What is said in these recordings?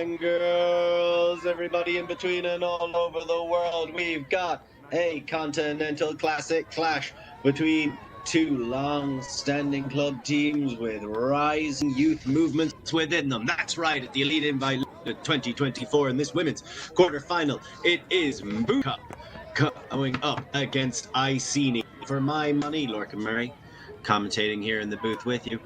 and girls, everybody in between and all over the world, we've got a continental classic clash between two long-standing club teams with rising youth movements within them. That's right, at the Elite Invite 2024 in this women's quarterfinal, it is Mooncup going up against Iceni. For my money, Lorcan Murray, commentating here in the booth with you.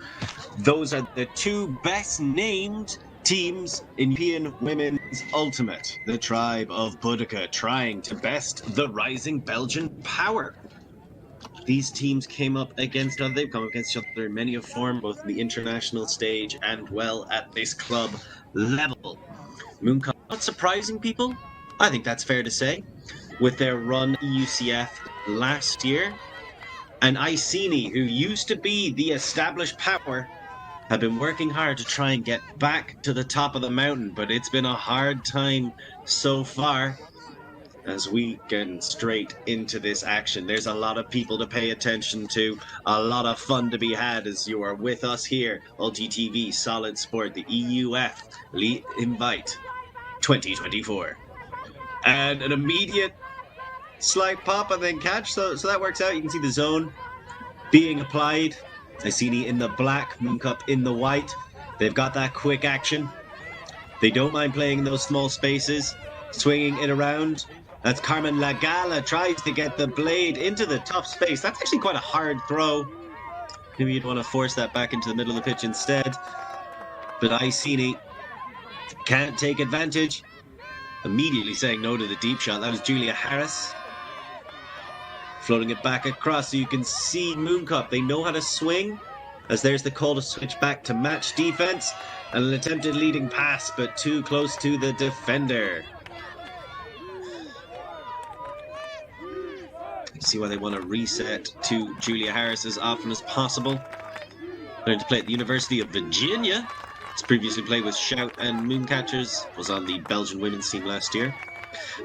Those are the two best named teams in European Women's Ultimate. The tribe of Boudica trying to best the rising Belgian power. These teams they've come up against each other in many a form, both in the international stage and well at this club level. Mooncup not surprising people, I think that's fair to say, with their run EUCF last year. And Iceni, who used to be the established power, have been working hard to try and get back to the top of the mountain, but it's been a hard time so far. As we get straight into this action, there's a lot of people to pay attention to, a lot of fun to be had as you are with us here. UltiTV, Solid Sport, the EUF Elite Invite 2024. And an immediate slight pop and then catch, so that works out. You can see the zone being applied. Iceni in the black, Mooncup in the white. They've got that quick action. They don't mind playing in those small spaces, swinging it around. That's Carmen Lagala, tries to get the blade into the tough space. That's actually quite a hard throw. Maybe you'd want to force that back into the middle of the pitch instead. But Iceni can't take advantage. Immediately saying no to the deep shot. That was Julia Harris. Floating it back across so you can see Mooncup. They know how to swing, as there's the call to switch back to match defense. And an attempted leading pass, but too close to the defender. See why they want to reset to Julia Harris as often as possible. Learned to play at the University of Virginia. It's previously played with Shout and Mooncatchers. Was on the Belgian women's team last year.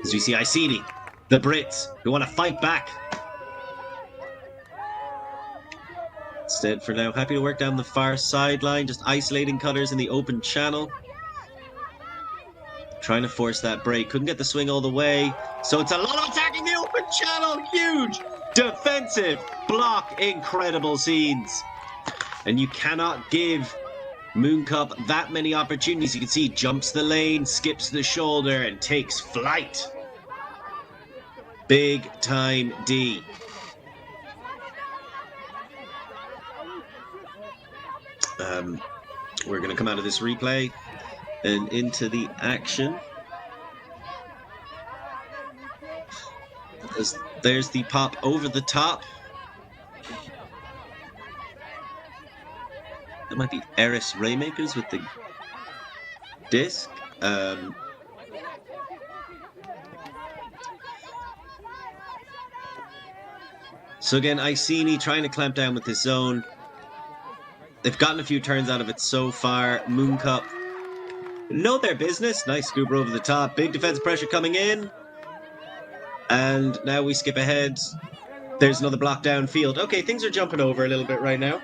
As we see Iceni, the Brits, who want to fight back. Instead, for now, happy to work down the far sideline, just isolating cutters in the open channel. Trying to force that break. Couldn't get the swing all the way. So it's a lot of attacking the open channel. Huge defensive block. Incredible scenes. And you cannot give Mooncup that many opportunities. You can see jumps the lane, skips the shoulder, and takes flight. Big time D. We're going to come out of this replay and into the action. There's the pop over the top. That might be Eris Raymakers with the disc. So again, Iceni trying to clamp down with his zone. They've gotten a few turns out of it so far. Mooncup know their business. Nice scooper over the top. Big defensive pressure coming in. And now we skip ahead. There's another block downfield. Okay, things are jumping over a little bit right now.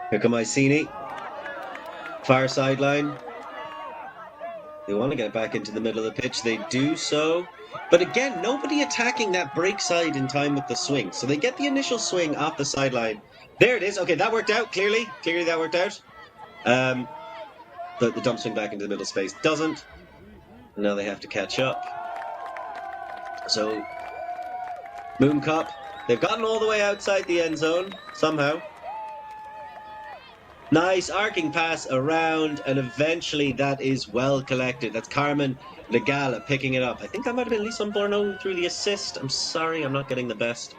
Here come Iceni. Far sideline. They want to get back into the middle of the pitch. They do so. But again, nobody attacking that break side in time with the swing. So they get the initial swing off the sideline. There it is. Okay, that worked out, clearly. Clearly that worked out. But the dump swing back into the middle space doesn't. And now they have to catch up. So, Mooncup, they've gotten all the way outside the end zone, somehow. Nice arcing pass around, and eventually that is well collected. That's Carmen Lagala picking it up. I think that might have been Leuven Borno through the assist. I'm sorry, I'm not getting the best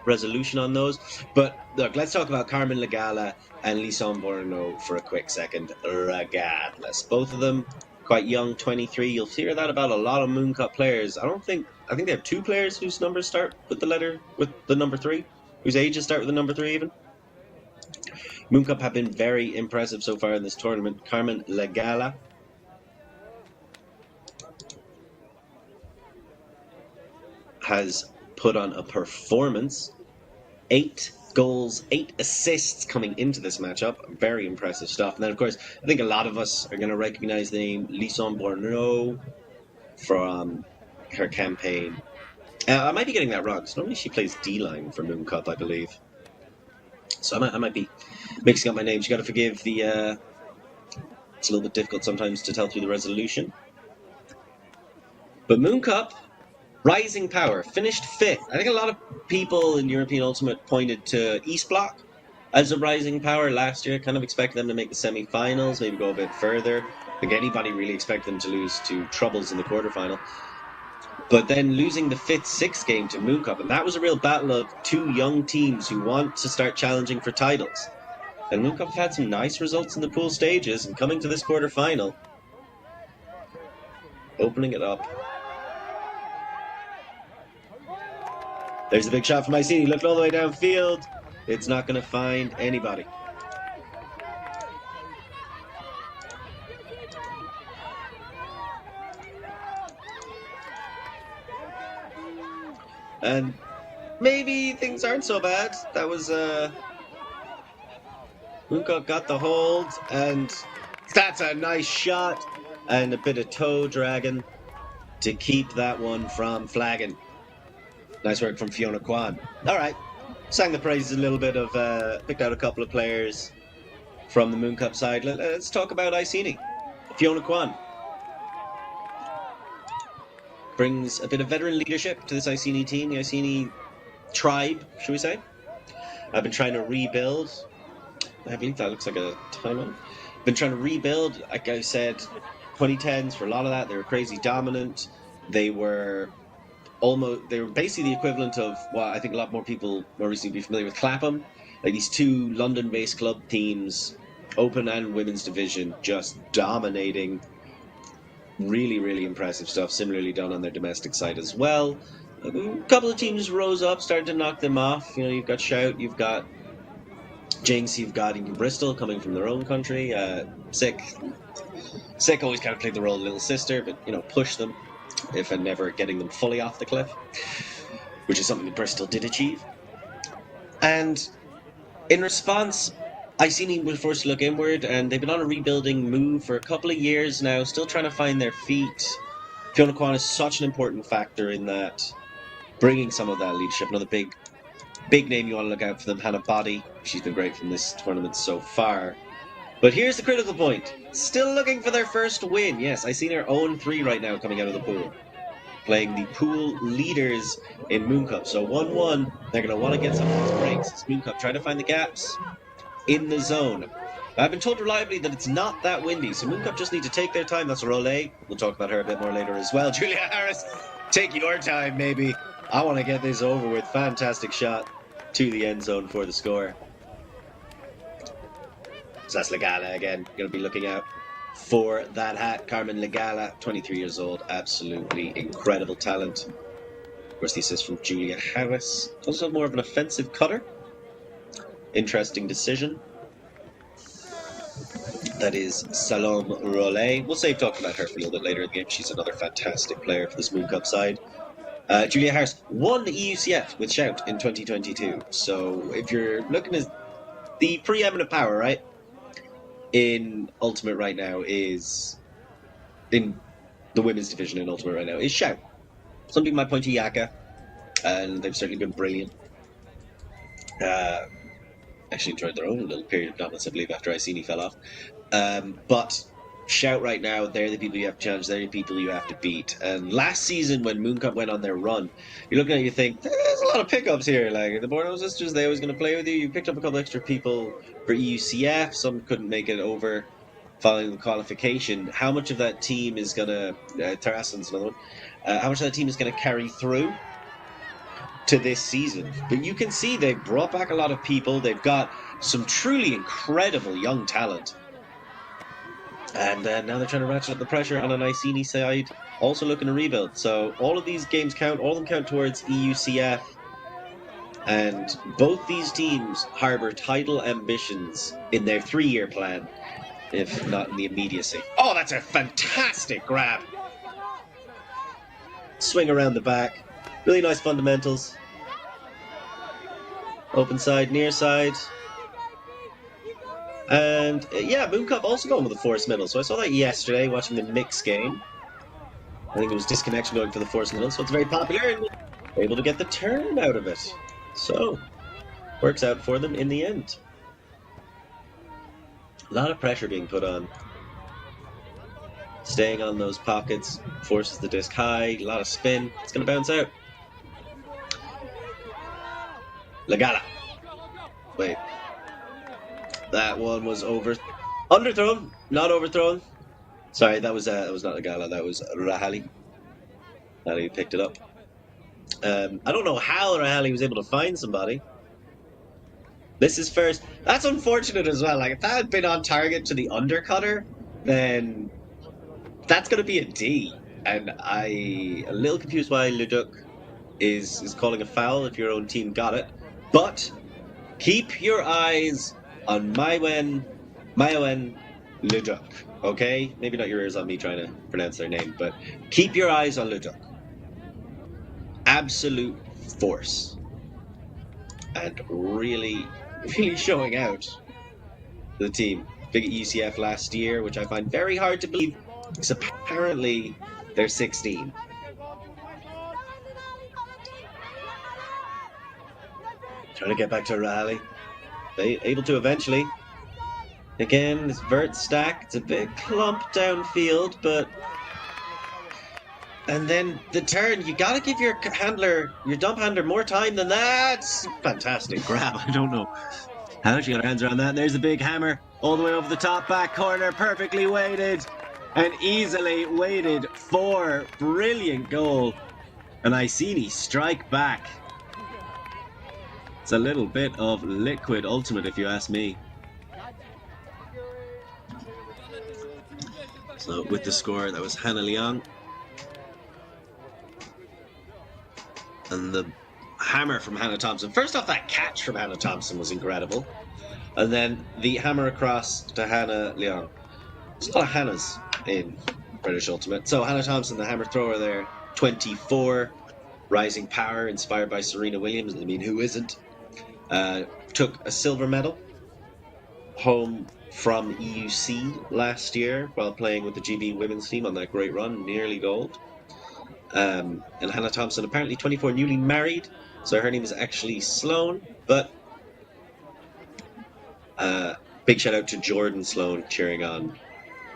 resolution on those. But look, let's talk about Carmen Lagala and Leuven Borno for a quick second. Regardless, both of them quite young, 23. You'll hear that about a lot of Mooncup players. I think they have 2 players whose numbers start with the number 3, whose ages start with the number 3 even. Mooncup have been very impressive so far in this tournament. Carmen Legala has put on a performance. 8 goals, 8 assists coming into this matchup. Very impressive stuff. And then, of course, I think a lot of us are going to recognize the name Leuven Borneau from her campaign. I might be getting that wrong, because normally she plays D-line for Mooncup, I believe. So I might be mixing up my names. You got to forgive the... it's a little bit difficult sometimes to tell through the resolution. But Mooncup, rising power, finished 5th. I think a lot of people in European Ultimate pointed to East Block as a rising power last year. Kind of expected them to make the semi-finals, maybe go a bit further. I think anybody really expected them to lose to Troubles in the quarterfinal. But then losing the 5th, 6th game to Mooncup, and that was a real battle of 2 young teams who want to start challenging for titles. And Mooncup have had some nice results in the pool stages, and coming to this quarterfinal, opening it up. There's a big shot from Iceni, looking all the way downfield. It's not going to find anybody. And maybe things aren't so bad. That was, Mooncup got the hold, and that's a nice shot. And a bit of toe dragging to keep that one from flagging. Nice work from Fiona Kwan. All right. Sang the praises a little bit of, picked out a couple of players from the Mooncup side. Let's talk about Iceni. Fiona Kwan brings a bit of veteran leadership to this Iceni team, the Iceni tribe, should we say. I've been trying to rebuild. I believe that looks like a timeout. Been trying to rebuild, like I said, 2010s for a lot of that. They were crazy dominant. They were basically the equivalent of what I think a lot more people more recently be familiar with Clapham. Like these 2 London-based club teams, open and women's division, just dominating. Really, really impressive stuff. Similarly done on their domestic side as well. A couple of teams rose up, started to knock them off. You know, you've got Shout, you've got Jinx, you've got even Bristol coming from their own country. Sick always kind of played the role of little sister, but, you know, push them, if and never getting them fully off the cliff, which is something that Bristol did achieve. And in response, Iceni was forced to look inward, and they've been on a rebuilding move for a couple of years now, still trying to find their feet. Fiona Kwan is such an important factor in that, bringing some of that leadership. Another big name you want to look out for them, Hannah Boddy. She's been great from this tournament so far. But here's the critical point. Still looking for their first win. Yes, Iceni are 0-3 right now coming out of the pool, playing the pool leaders in Mooncup. So 1-1, they're going to want to get some of these breaks. It's Mooncup trying to find the gaps in the zone. I've been told reliably that it's not that windy, so Mooncup just need to take their time. That's Rollet. We'll talk about her a bit more later as well. Julia Harris, take your time, maybe. I want to get this over with. Fantastic shot to the end zone for the score. So that's Legala again. Going to be looking out for that hat. Carmen Legala, 23 years old. Absolutely incredible talent. Of course, the assist from Julia Harris. Also more of an offensive cutter. Interesting decision. That is Salome Rollet. We'll save talking about her for a little bit later in the game. She's another fantastic player for this Mooncup side. Julia Harris won the EUCF with Shout in 2022. So if you're looking at the preeminent power, right, in Ultimate right now is, in the women's division in Ultimate right now, is Shout. Some people might point to Yaka, and they've certainly been brilliant. Actually enjoyed their own little period of dominance, I believe, after Iceni fell off. But Shout right now, they're the people you have to challenge, they're the people you have to beat. And last season, when Mooncup went on their run, you're looking at it, you think, there's a lot of pickups here. Like, the Bordeaux sisters, they always going to play with you. You picked up a couple extra people for EUCF. Some couldn't make it over following the qualification. How much of that team is going to, Tarasen's another one, how much of that team is going to carry through to this season? But you can see they've brought back a lot of people. They've got some truly incredible young talent. And now they're trying to ratchet up the pressure on an Iceni side, also looking to rebuild. So all of these games count, all of them count towards EUCF. And both these teams harbour title ambitions in their 3-year plan, if not in the immediacy. Oh, that's a fantastic grab! Swing around the back. Really nice fundamentals. Open side, near side. And yeah, Mooncup also going with the force middle. So I saw that yesterday watching the mix game. I think it was disconnection going for the force middle, so it's very popular and able to get the turn out of it. So, works out for them in the end. A lot of pressure being put on. Staying on those pockets, forces the disc high, a lot of spin. It's going to bounce out. Lagala. Wait. That one was underthrown, not overthrown. Sorry, that was not Lagala, that was Rahali. Rahali picked it up. I don't know how Rahali was able to find somebody. This is first. That's unfortunate as well. Like, if that had been on target to the undercutter, then that's going to be a D. And a little confused why Leduc is calling a foul if your own team got it. But keep your eyes on Mayowen Leduc, okay? Maybe not your ears on me trying to pronounce their name, but keep your eyes on Leduc. Absolute force. And really showing out the team. Big at EUCF last year, which I find very hard to believe, because apparently they're 16. Trying to get back to Raleigh. Able to eventually. Again, this vert stack, it's a bit clump downfield, but... And then the turn, you gotta give your dump handler more time than that. Fantastic grab, I don't know how she got her hands around that. There's the big hammer, all the way over the top back corner, perfectly weighted. And easily weighted for brilliant goal. An Iceni strike back. It's a little bit of liquid ultimate, if you ask me. So with the score, that was Hannah Leong. And the hammer from Hannah Thompson. First off, that catch from Hannah Thompson was incredible. And then the hammer across to Hannah Leong. There's a lot of Hannahs in British Ultimate. So Hannah Thompson, the hammer thrower there, 24. Rising power, inspired by Serena Williams. I mean, who isn't? Took a silver medal home from EUC last year while playing with the GB women's team on that great run, nearly gold. And Hannah Thompson, apparently 24, newly married, so her name is actually Sloan, but big shout out to Jordan Sloan cheering on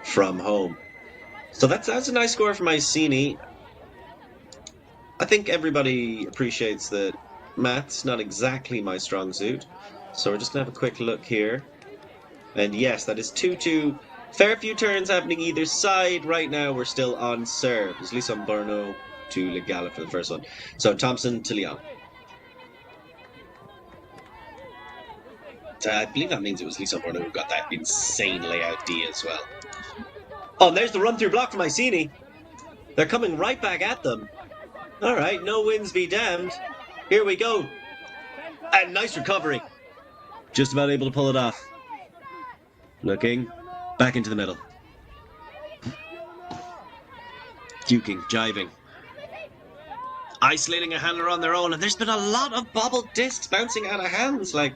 from home. So that's a nice score from Iceni. I think everybody appreciates that math's not exactly my strong suit, so we're just going to have a quick look here. And yes, that is 2-2. Fair few turns happening either side. Right now, we're still on serve. It's Lison Borno to Legala for the first one. So Thompson to Leon. I believe that means it was Lison Borno who got that insane layout D as well. Oh, and there's the run-through block from Iceni. They're coming right back at them. All right, no wins be damned. Here we go. And nice recovery. Just about able to pull it off. Looking back into the middle. Duking, jiving. Isolating a handler on their own, and there's been a lot of bobbled discs bouncing out of hands. Like,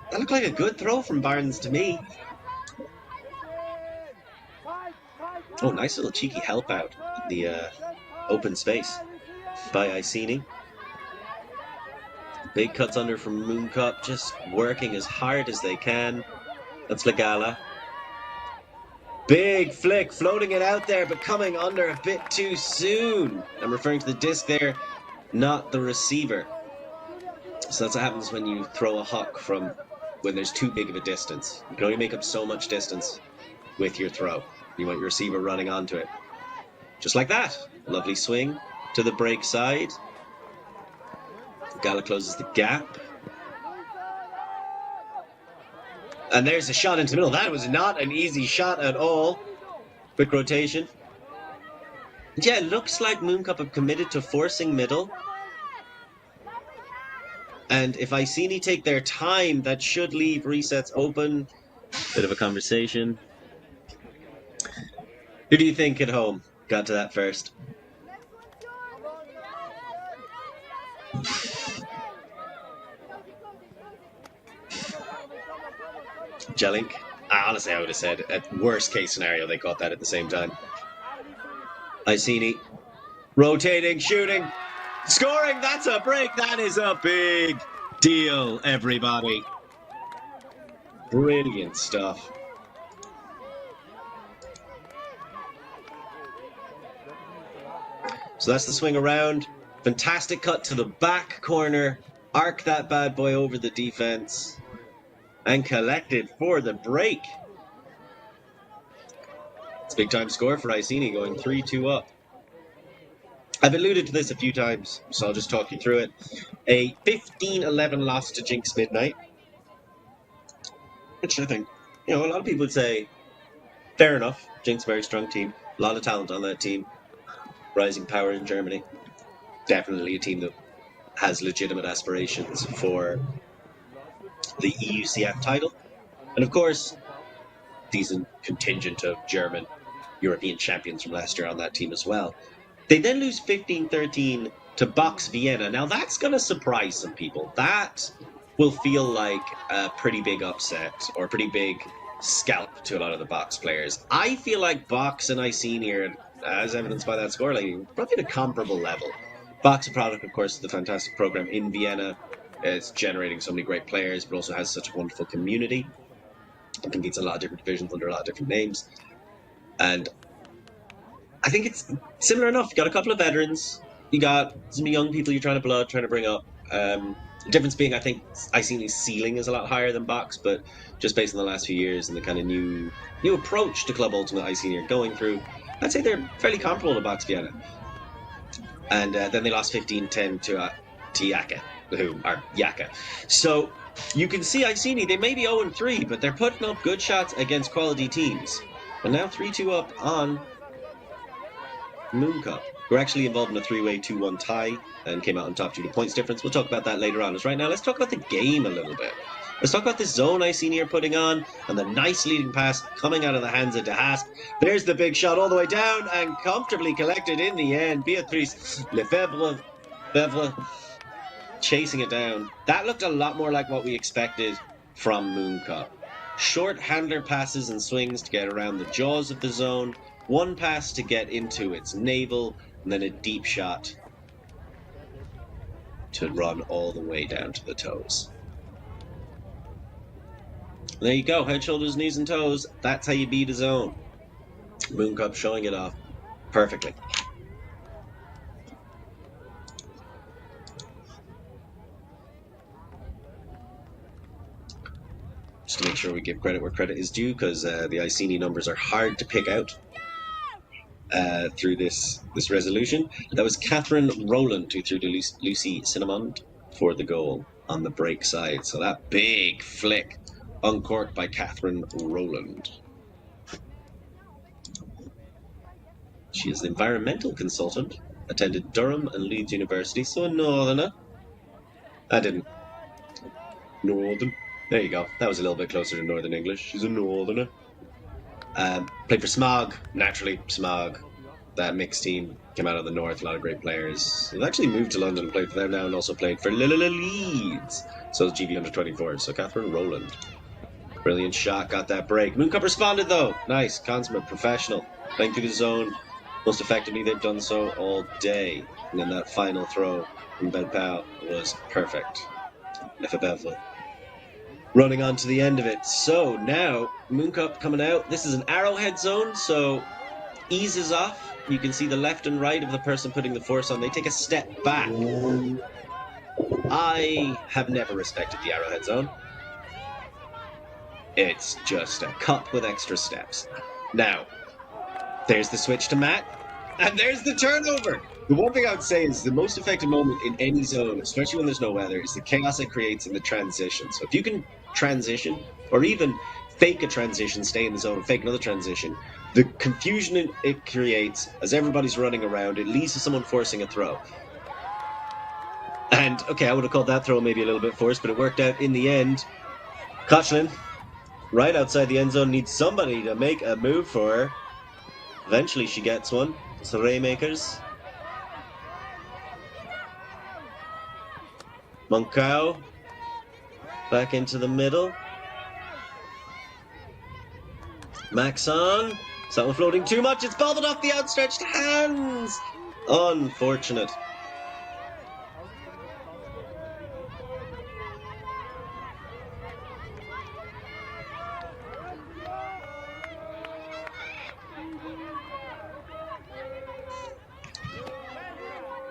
that looked like a good throw from Barnes to me. Oh, nice little cheeky help out in the open space by Iceni. Big cuts under from Mooncup, just working as hard as they can. That's Legala. Big flick, floating it out there, but coming under a bit too soon. I'm referring to the disc there, not the receiver. So that's what happens when you throw a huck from when there's too big of a distance. You can only make up so much distance with your throw. You want your receiver running onto it. Just like that. Lovely swing to the break side. Gala closes the gap. And there's a shot into the middle. That was not an easy shot at all. Quick rotation. Yeah, it looks like Mooncup have committed to forcing middle. And if Iceni take their time, that should leave resets open. Bit of a conversation. Who do you think at home got to that first? Jelink? Honestly, I would have said at worst case scenario they caught that at the same time. Iceni rotating, shooting, scoring. That's a break. That is a big deal, everybody. Brilliant stuff. So that's the swing around. Fantastic cut to the back corner. Arc that bad boy over the defense. And collected for the break. It's a big time score for Iceni, going 3-2 up. I've alluded to this a few times, so I'll just talk you through it. A 15-11 loss to Jinx Midnight. Which I think, a lot of people would say, fair enough. Jinx, very strong team. A lot of talent on that team. Rising power in Germany. Definitely a team that has legitimate aspirations for the EUCF title. And of course, decent contingent of German European champions from last year on that team as well. They then lose 15-13 to Box Vienna. Now that's going to surprise some people. That will feel like a pretty big upset or a pretty big scalp to a lot of the Box players. I feel like Box and Iceni are, as evidenced by that scoreline, probably at a comparable level. Box, a product, of course, of the fantastic program in Vienna. It's generating so many great players, but also has such a wonderful community. It competes in a lot of different divisions under a lot of different names. And I think it's similar enough. You got a couple of veterans. You got some young people you're trying to bring up. The difference being, I think, Iceni's ceiling is a lot higher than Box, but just based on the last few years and the kind of new approach to Club Ultimate Iceni are going through, I'd say they're fairly comparable to Box Vienna. And then they lost 15-10 to Yaka, who are Yaka. So you can see Iceni, they may be 0-3, but they're putting up good shots against quality teams. And now 3-2 up on Mooncup. We're actually involved in a 3-way 2-1 tie and came out on top due to points difference. We'll talk about that later on. As right now, let's talk about the game a little bit. Let's talk about this zone Iceni are putting on and the nice leading pass coming out of the hands of De Haas. There's the big shot all the way down and comfortably collected in the end. Beatrice Lefebvre chasing it down. That looked a lot more like what we expected from Mooncup. Short handler passes and swings to get around the jaws of the zone. One pass to get into its navel, and then a deep shot to run all the way down to the toes. There you go, head, shoulders, knees, and toes. That's how you beat a zone. Mooncup showing it off perfectly. Just to make sure we give credit where credit is due, because the Iceni numbers are hard to pick out through this resolution. That was Catherine Rowland who threw to Lucy Cinnamond for the goal on the break side. So that big flick uncorked by Catherine Rowland. She is an environmental consultant, attended Durham and Leeds University, so a northerner. I didn't. Northern. There you go. That was a little bit closer to Northern English. She's a northerner. Played for Smog, naturally. Smog, that mixed team, came out of the north, a lot of great players. They've actually moved to London and played for them now, and also played for Leeds. So it's GV under 24. So Catherine Rowland. Brilliant shot, got that break. Mooncup responded though. Nice, consummate, professional. Playing through the zone. Most effectively they've done so all day. And then that final throw from Belpao was perfect. Lefebvre running on to the end of it. So now, Mooncup coming out. This is an arrowhead zone, so eases off. You can see the left and right of the person putting the force on. They take a step back. I have never respected the arrowhead zone. It's just a cup with extra steps. Now, there's the switch to Matt, and there's the turnover. The one thing I would say is the most effective moment in any zone, especially when there's no weather, is the chaos it creates in the transition. So if you can transition, or even fake a transition, stay in the zone, and fake another transition, The confusion it creates as everybody's running around, it leads to someone forcing a throw. And, okay, I would have called that throw maybe a little bit forced, but it worked out in the end. Koechlin, right outside the end zone, needs somebody to make a move for her. Eventually she gets one. It's the Raymakers. Mooncup back into the middle. Maxon. Is that one floating too much? It's bobbled off the outstretched hands. Unfortunate.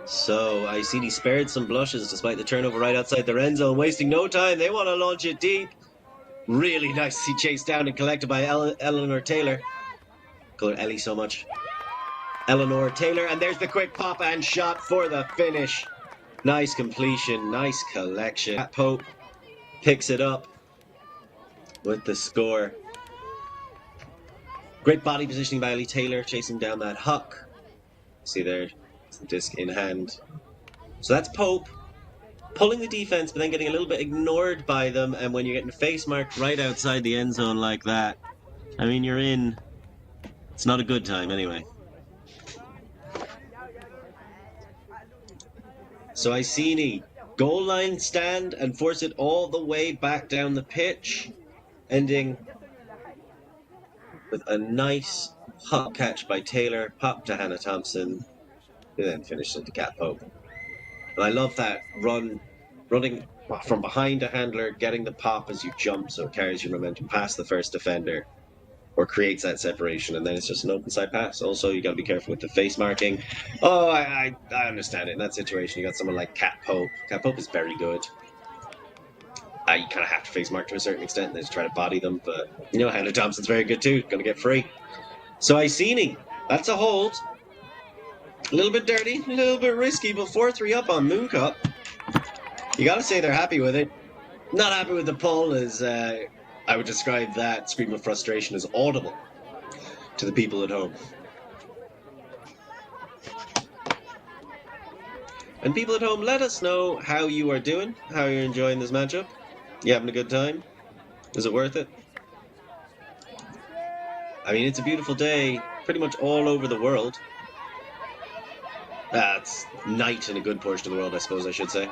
So, Iceni spared some blushes despite the turnover right outside their end zone, wasting no time. They want to launch it deep. Really nicely chased down and collected by Eleanor Taylor. Call her Ellie so much. Eleanor Taylor, and there's the quick pop and shot for the finish. Nice completion, nice collection. Pat Pope picks it up with the score. Great body positioning by Ellie Taylor, chasing down that huck. See there, it's the disc in hand. So that's Pope pulling the defense, but then getting a little bit ignored by them. And when you're getting face marked right outside the end zone like that, I mean, you're in. It's not a good time anyway. So Iceni, goal line stand and force it all the way back down the pitch, ending with a nice hot catch by Taylor, pop to Hannah Thompson, who then finished into Cat Pope. And I love that running from behind a handler, getting the pop as you jump, so it carries your momentum past the first defender, or creates that separation, and then it's just an open side pass. Also, you got to be careful with the face marking. Oh, I understand it. In that situation, you got someone like Cat Pope. Cat Pope is very good. You kind of have to face mark to a certain extent, and then just try to body them. But, you know, Hannah Thompson's very good too. Going to get free. So Iceni, that's a hold. A little bit dirty, a little bit risky, but 4-3 up on Mooncup. You got to say they're happy with it. Not happy with the pull is... I would describe that scream of frustration as audible to the people at home. And people at home, let us know how you are doing, how you're enjoying this matchup. You having a good time? Is it worth it? I mean, it's a beautiful day pretty much all over the world. It's night in a good portion of the world, I suppose I should say.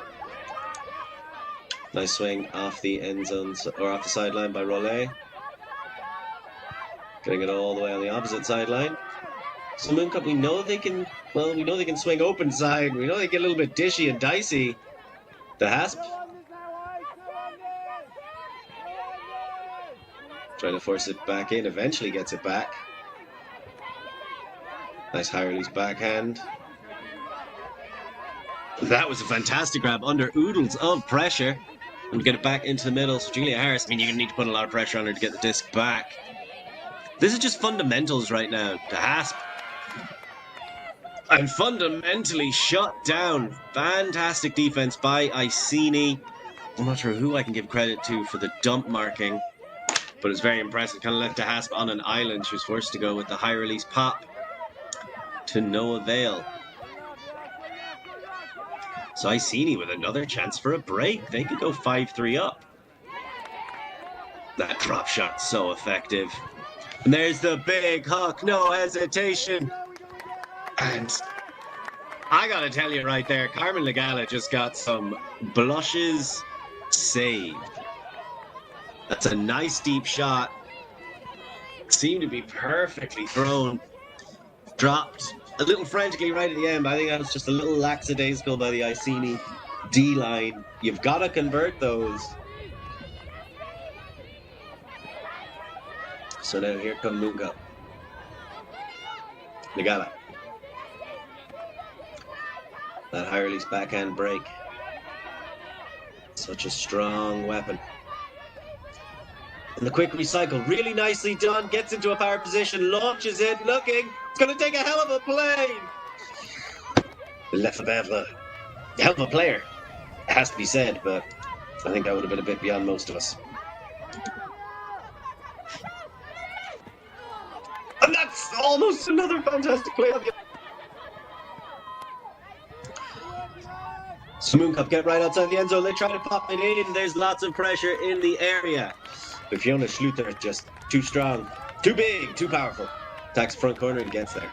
Nice swing off the end zone, or off the sideline by Rollet. Getting it all the way on the opposite sideline. So Mooncup, we know they can swing open side. We know they get a little bit dishy and dicey. The Hasp. Trying to force it back in, eventually gets it back. Nice high release backhand. That was a fantastic grab under oodles of pressure. And get it back into the middle. So Julia Harris, I mean, you're going to need to put a lot of pressure on her to get the disc back. This is just fundamentals right now. The Hasp. And fundamentally shut down. Fantastic defense by Iceni. I'm not sure who I can give credit to for the dump marking, but it's very impressive. Kind of left the Hasp on an island. She was forced to go with the high release pop to no avail. So Iceni with another chance for a break. They could go 5-3 up. That drop shot so effective. And there's the big hook, no hesitation. And I gotta tell you right there, Carmen Legala just got some blushes saved. That's a nice deep shot. Seemed to be perfectly thrown. Dropped a little frantically right at the end, but I think that was just a little lackadaisical by the Iceni D-line. You've got to convert those. So now here come Mooncup. Legala. That high release backhand break. Such a strong weapon. And the quick recycle, really nicely done. Gets into a power position, launches it, looking. It's going to take a hell of a play. Lefebvre. Hell of a player. It has to be said, but I think that would have been a bit beyond most of us. And that's almost another fantastic play on the... So Mooncup get right outside the end zone. They try to pop it in. There's lots of pressure in the area. But Fiona Schluter is just too strong, too big, too powerful. Attacks front corner and gets there.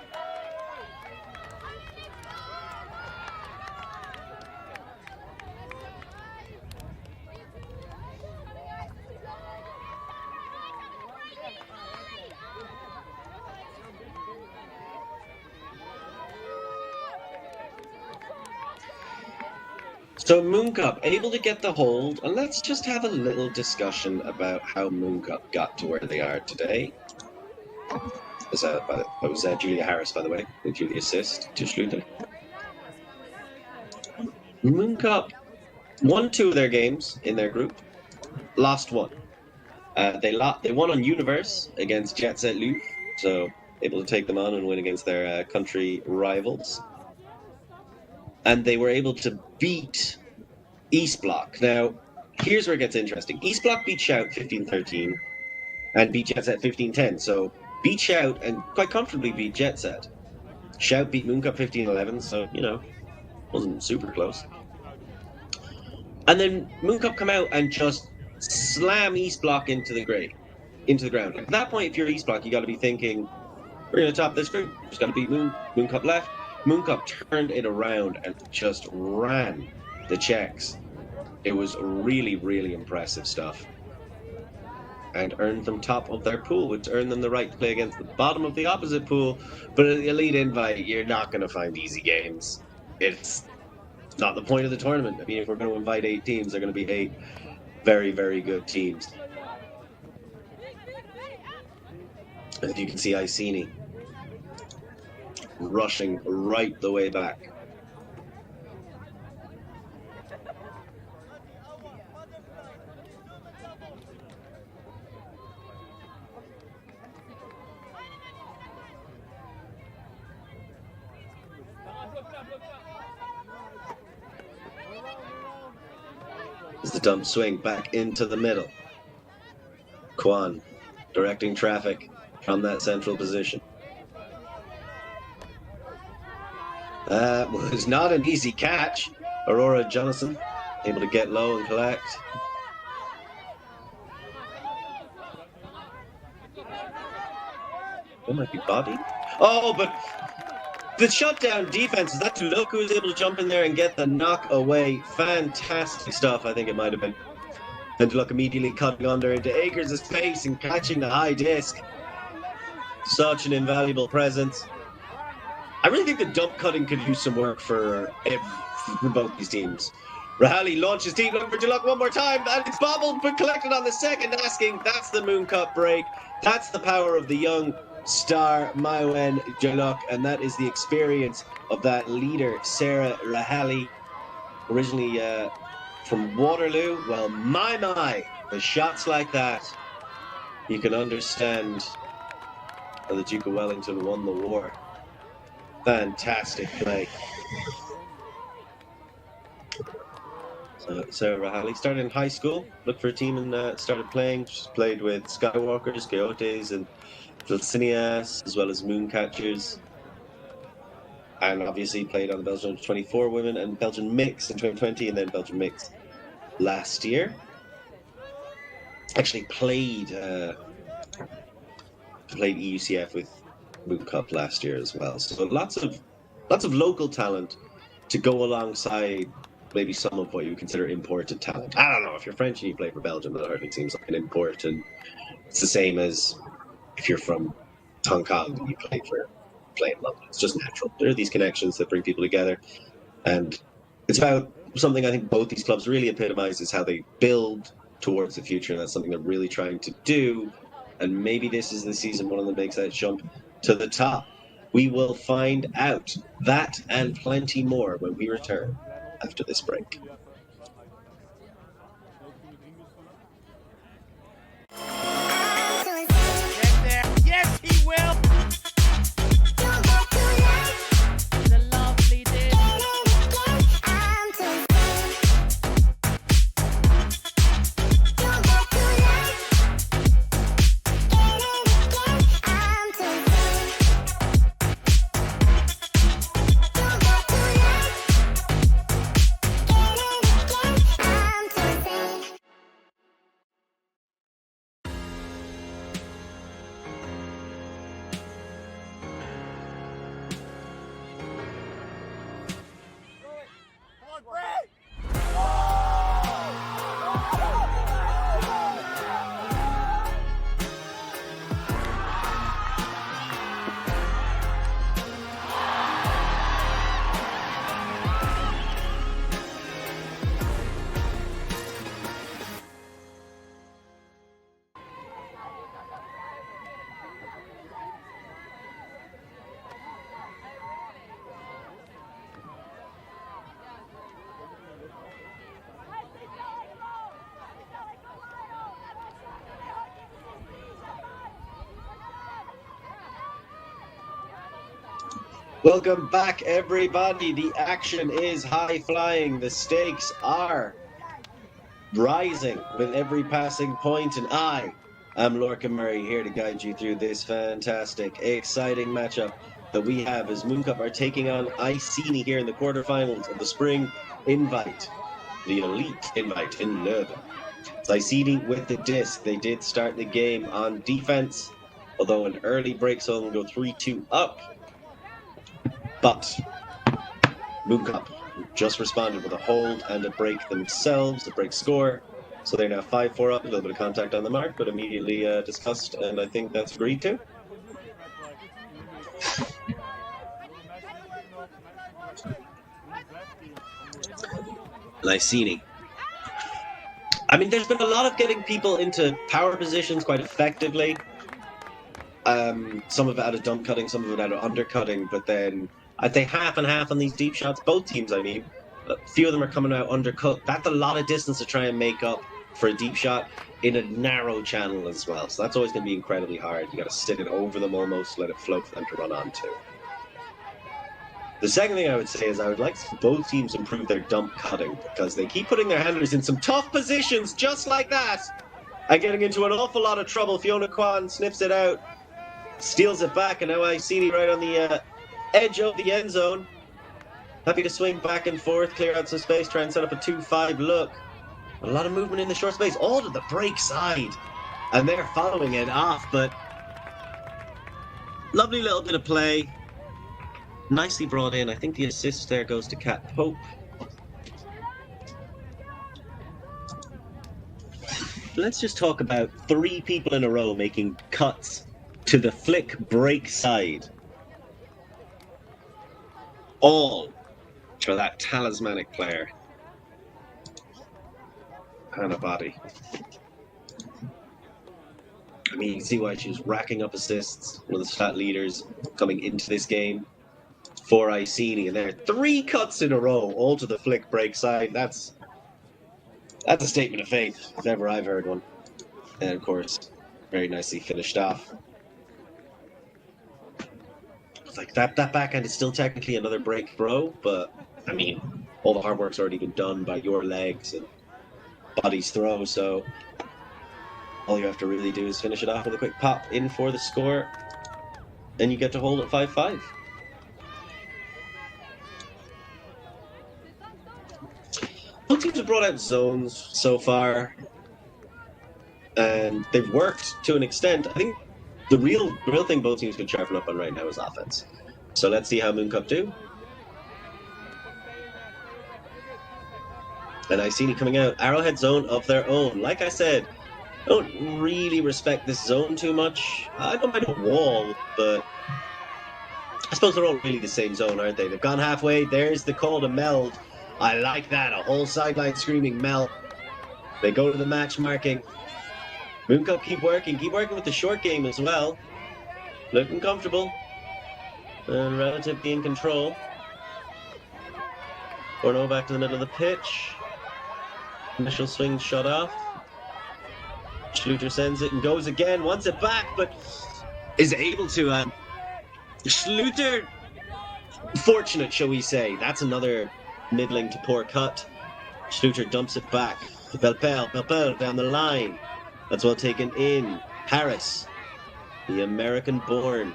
So Mooncup able to get the hold, and let's just have a little discussion about how Mooncup got to where they are today. That was Julia Harris, by the way, with the assist to Schluter. Mooncup won 2 of their games in their group, lost 1. They won on Universe against Jet Set Leuven, so able to take them on and win against their country rivals. And they were able to beat East Block. Now, here's where it gets interesting. East Block beat Shout 15-13 and beat Jet Set 15-10. So beat Shout and quite comfortably beat Jet Set. Shout beat Mooncup 15-11, so, you know, wasn't super close. And then Mooncup come out and just slam East Block into the ground. At that point, if you're East Block, you got to be thinking, we're going to top this group. Just got to beat Mooncup left. Mooncup turned it around and just ran the Czechs. It was really, really impressive stuff. And earned them top of their pool, which earned them the right to play against the bottom of the opposite pool. But at the Elite Invite, you're not going to find easy games. It's not the point of the tournament. I mean, if we're going to invite 8 teams, they're going to be 8 very, very good teams. As you can see, Iceni rushing right the way back. As the dump swing back into the middle. Kwan directing traffic from that central position. That was not an easy catch. Aurora Jonathan able to get low and collect. That might be body. Oh, but the shutdown defense, is that Tuluk who was able to jump in there and get the knock away? Fantastic stuff, I think it might have been. And Tuluk immediately cutting under into Akers' face and catching the high disc. Such an invaluable presence. I really think the dump cutting could use some work for both these teams. Rahali launches deep, looking for Tuluk one more time, and it's bobbled but collected on the second asking. That's the Mooncup break. That's the power of the young star Maiwen Jaluk, and that is the experience of that leader, Sarah Rahali, originally from Waterloo. Well, with shots like that, you can understand how the Duke of Wellington won the war. Fantastic play. So Sarah Rahali started in high school, looked for a team and started playing. She's played with Skywalkers, Coyotes, and Dulcineas, as well as Mooncatchers. And obviously played on the Belgian 24 women and Belgian mix in 2020, and then Belgian mix last year. Actually played EUCF with Mooncup last year as well. So lots of local talent to go alongside maybe some of what you would consider imported talent. I don't know, if you're French and you play for Belgium, that hardly seems like an import, and it's the same as if you're from Hong Kong and you play in London. It's just natural. There are these connections that bring people together, and it's about something I think both these clubs really epitomize, is how they build towards the future, and that's something they're really trying to do. And maybe this is the season one of them makes that jump to the top. We will find out that and plenty more when we return after this break. Yes, he will. The lovely day. Welcome back, everybody. The action is high flying. The stakes are rising with every passing point, and I am Lorcan Murray, here to guide you through this fantastic, exciting matchup that we have as Mooncup are taking on Iceni here in the quarterfinals of the Spring Invite, the Elite Invite in Leuven. It's Iceni with the disc. They did start the game on defense, although an early break, so they'll go 3-2 up. But Mooncup just responded with a hold and a break themselves, a break score. So they're now 5-4 up, a little bit of contact on the mark, but immediately discussed, and I think that's agreed to. Iceni. I mean, there's been a lot of getting people into power positions quite effectively. Some of it out of dump cutting, some of it out of undercutting, but then I'd say half and half on these deep shots. Both teams, I mean. A few of them are coming out undercut. That's a lot of distance to try and make up for a deep shot in a narrow channel as well. So that's always going to be incredibly hard. You got to sit it over them almost, let it float for them to run onto. The second thing I would say is I would like to see both teams improve their dump cutting, because they keep putting their handlers in some tough positions just like that and getting into an awful lot of trouble. Fiona Kwan sniffs it out, steals it back, and now Iceni right on the edge of the end zone. Happy to swing back and forth, clear out some space, try and set up a 2-5 look. A lot of movement in the short space, all to the break side. And they're following it off, but lovely little bit of play. Nicely brought in. I think the assist there goes to Kat Pope. Let's just talk about 3 people in a row making cuts to the flick break side. All for that talismanic player, Hannah Body. I mean, you can see why she's racking up assists, one of the stat leaders coming into this game for Iceni, and there are 3 cuts in a row, all to the flick break side. That's a statement of faith, if ever I've heard one. And of course, very nicely finished off. Like that backhand is still technically another break throw, but I mean, all the hard work's already been done by your legs and Body's throw, so all you have to really do is finish it off with a quick pop in for the score, and you get to hold it 5-5. Both teams have brought out zones so far, and they've worked to an extent. I think the real thing both teams can sharpen up on right now is offense. So let's see how Mooncup do. And Iceni coming out, Arrowhead zone of their own. Like I said, I don't really respect this zone too much. I don't mind a wall, but I suppose they're all really the same zone, aren't they? They've gone halfway. There's the call to meld. I like that. A whole sideline screaming meld. They go to the match marking. Mooncup keep working with the short game as well. Looking comfortable and relatively in control. Borno back to the middle of the pitch. Initial swing shut off. Schluter sends it and goes again, wants it back, but is able to. Schluter, fortunate, shall we say. That's another middling to poor cut. Schluter dumps it back. Belpel down the line. That's well taken in. Harris, the American-born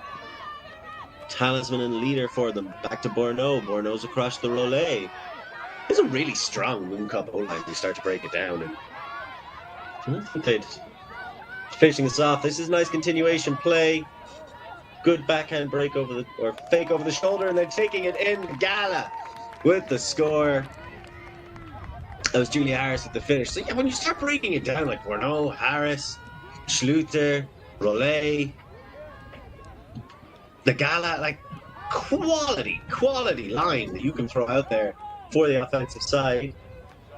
talisman and leader for them. Back to Borno. Borno's across the relay. It's a really strong Mooncup O-line. They start to break it down, and I think they'd finishing this off. This is nice continuation play. Good backhand break over the, or fake over the shoulder, and then taking it in. Gala with the score. That was Julia Harris at the finish. So yeah, when you start breaking it down like Borno, Harris, Schluter, Rollet, the Gala, like quality line that you can throw out there for the offensive side.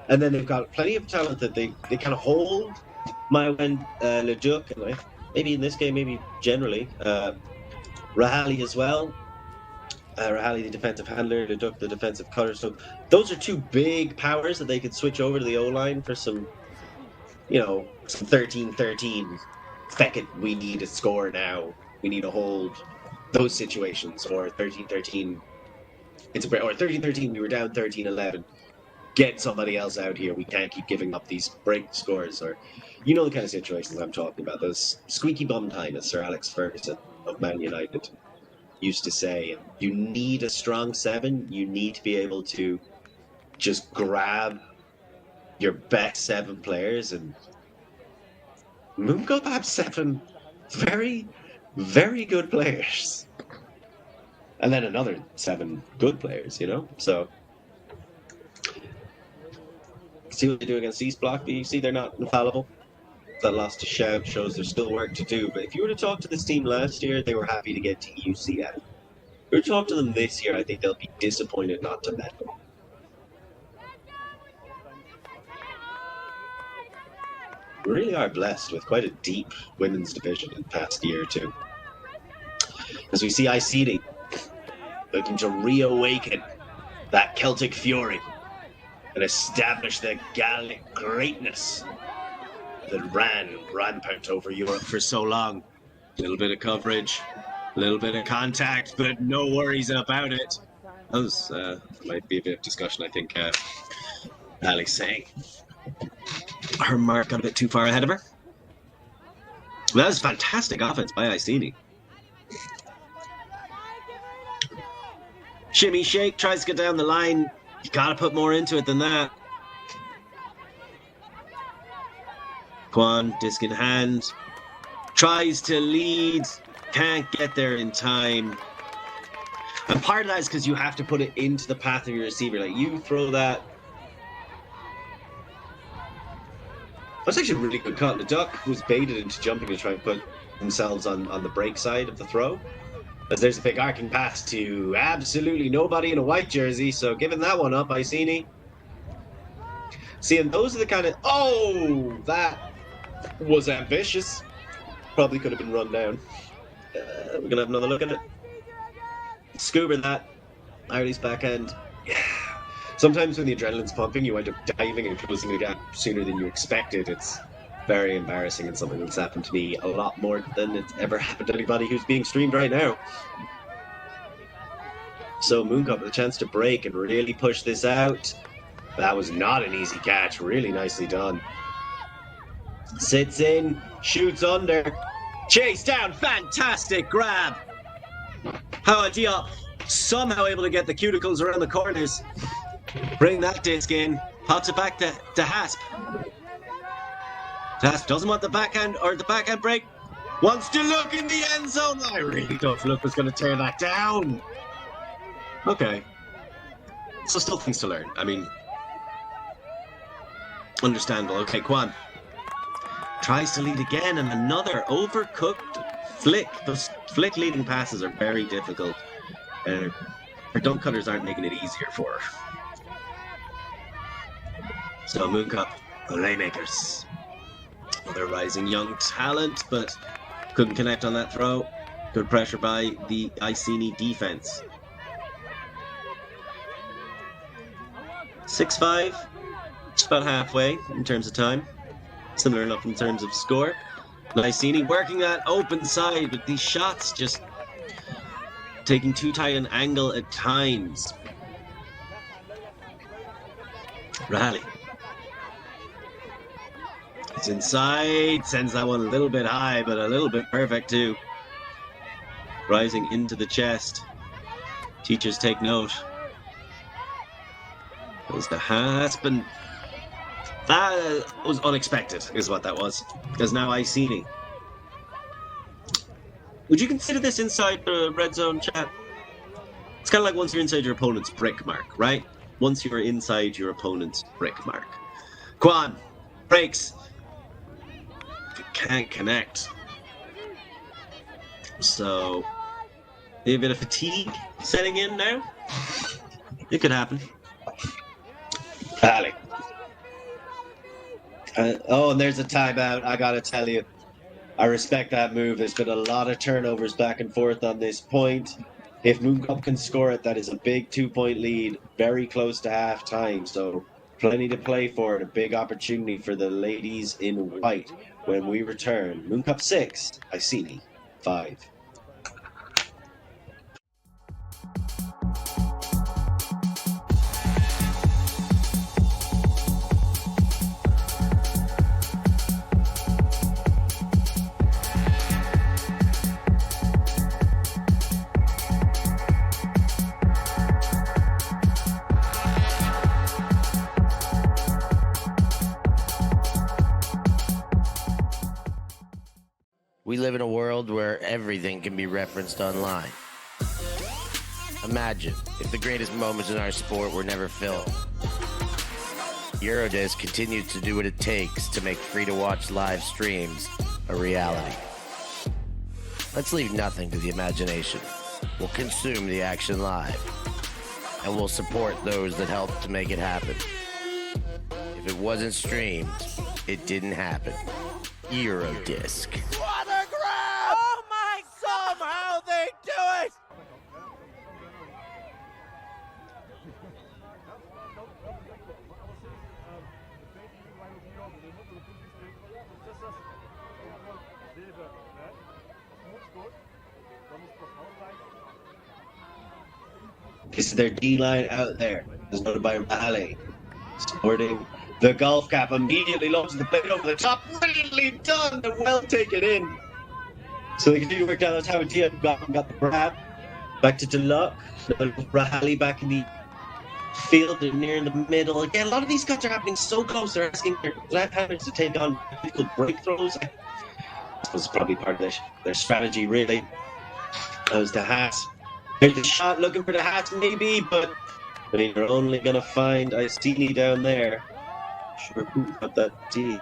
And then they've got plenty of talent that they kind of hold. Maïwen Leduc, and maybe in this game, maybe generally, Rahali as well. Rahali, the defensive handler, Leduc, the defensive cutter. So those are 2 big powers that they could switch over to the O-line for some, some 13-13. Feck it, we need a score now. We need a hold those situations, or 13-13, it's a break, or 13-13, we were down 13-11. Get somebody else out here. We can't keep giving up these break scores, or you know the kind of situations I'm talking about. Those squeaky bum time, as Sir Alex Ferguson of Man United used to say. You need a strong 7. You need to be able to just grab your best 7 players, and Mooncup have 7 very, very good players. And then another 7 good players, you know? So, see what they do against East Block. You see they're not infallible. That loss to Shout shows there's still work to do. But if you were to talk to this team last year, they were happy to get to EUCF. If you were to talk to them this year, I think they'll be disappointed not to medal. We really are blessed with quite a deep women's division in the past year or two. As we see Iceni looking to reawaken that Celtic fury and establish the Gallic greatness that ran rampant over Europe for so long. A little bit of coverage, a little bit of contact, but no worries about it. That was, might be a bit of discussion, I think. Ali's saying her mark got a bit too far ahead of her. Well, that was fantastic offense by Iceni. Shimmy shake, tries to get down the line. You gotta put more into it than that. Quan, disc in hand, tries to lead, can't get there in time. And part of that is because you have to put it into the path of your receiver. Like, you throw that. That's actually a really good cut. The duck was baited into jumping to try and put themselves on the break side of the throw. As there's a big arcing pass to absolutely nobody in a white jersey, so giving that one up, Iceni. See, and those are the kind of... Oh! That was ambitious. Probably could have been run down. We're going to have another look at it. Scuba that. Ireland's backhand. Yeah. Sometimes when the adrenaline's pumping, you end up diving and closing the gap sooner than you expected. It's very embarrassing and something that's happened to me a lot more than it's ever happened to anybody who's being streamed right now. So Mooncup with a chance to break and really push this out. That was not an easy catch. Really nicely done. Sits in, shoots under, chase down, fantastic grab. How Diop somehow able to get the cuticles around the corners. Bring that disc in, pops it back to Hasp. Hasp doesn't want the backhand or the backhand break. Wants to look in the end zone. I really thought Look was going to tear that down. Okay. So still things to learn. I mean, understandable. Okay, Quan tries to lead again, and another overcooked flick. Those flick leading passes are very difficult. Her dunk cutters aren't making it easier for her. So Mooncup, the Laymakers. Another rising young talent, but couldn't connect on that throw. Good pressure by the Iceni defense. 6-5, just about halfway in terms of time. Similar enough in terms of score. Iceni working that open side, but these shots just taking too tight an angle at times. Rally. It's inside, sends that one a little bit high, but a little bit perfect too. Rising into the chest. Teachers take note. There's the Hasp, and that was unexpected, is what that was. Because now Iceni. Would you consider this inside the red zone, chat? It's kind of like once you're inside your opponent's brick mark, right? Once you're inside your opponent's brick mark. Quan breaks. Can't connect. So, a bit of fatigue setting in now. It could happen. Ali. Oh, and there's a timeout. I gotta tell you, I respect that move. There's been a lot of turnovers back and forth on this point. If Mooncup can score it, that is a big 2-point lead, very close to half time. So plenty to play for, and a big opportunity for the ladies in white when we return. Mooncup 6, Iceni 5. We live in a world where everything can be referenced online. Imagine if the greatest moments in our sport were never filmed. Eurodisc continues to do what it takes to make free-to-watch live streams a reality. Let's leave nothing to the imagination. We'll consume the action live, and we'll support those that helped to make it happen. If it wasn't streamed, it didn't happen. Eurodisc. What a grab! Oh my God! Somehow they do it! This is their D-line out there. It's noted by Rahali. Sporting the golf cap, immediately launches the blade over the top. Brilliantly done and well taken in. So they continue to work down. That's how Dia got the grab. Back to Deluck. Rahali back in the field. They're near in the middle. Again, a lot of these cuts are happening so close. They're asking their left-handers to take on difficult break throws. This was probably part of their strategy, really. Goes to Haas. There's a shot looking for the Haas, maybe, but I mean, you're only going to find Iceni down there. Sure, who got that D?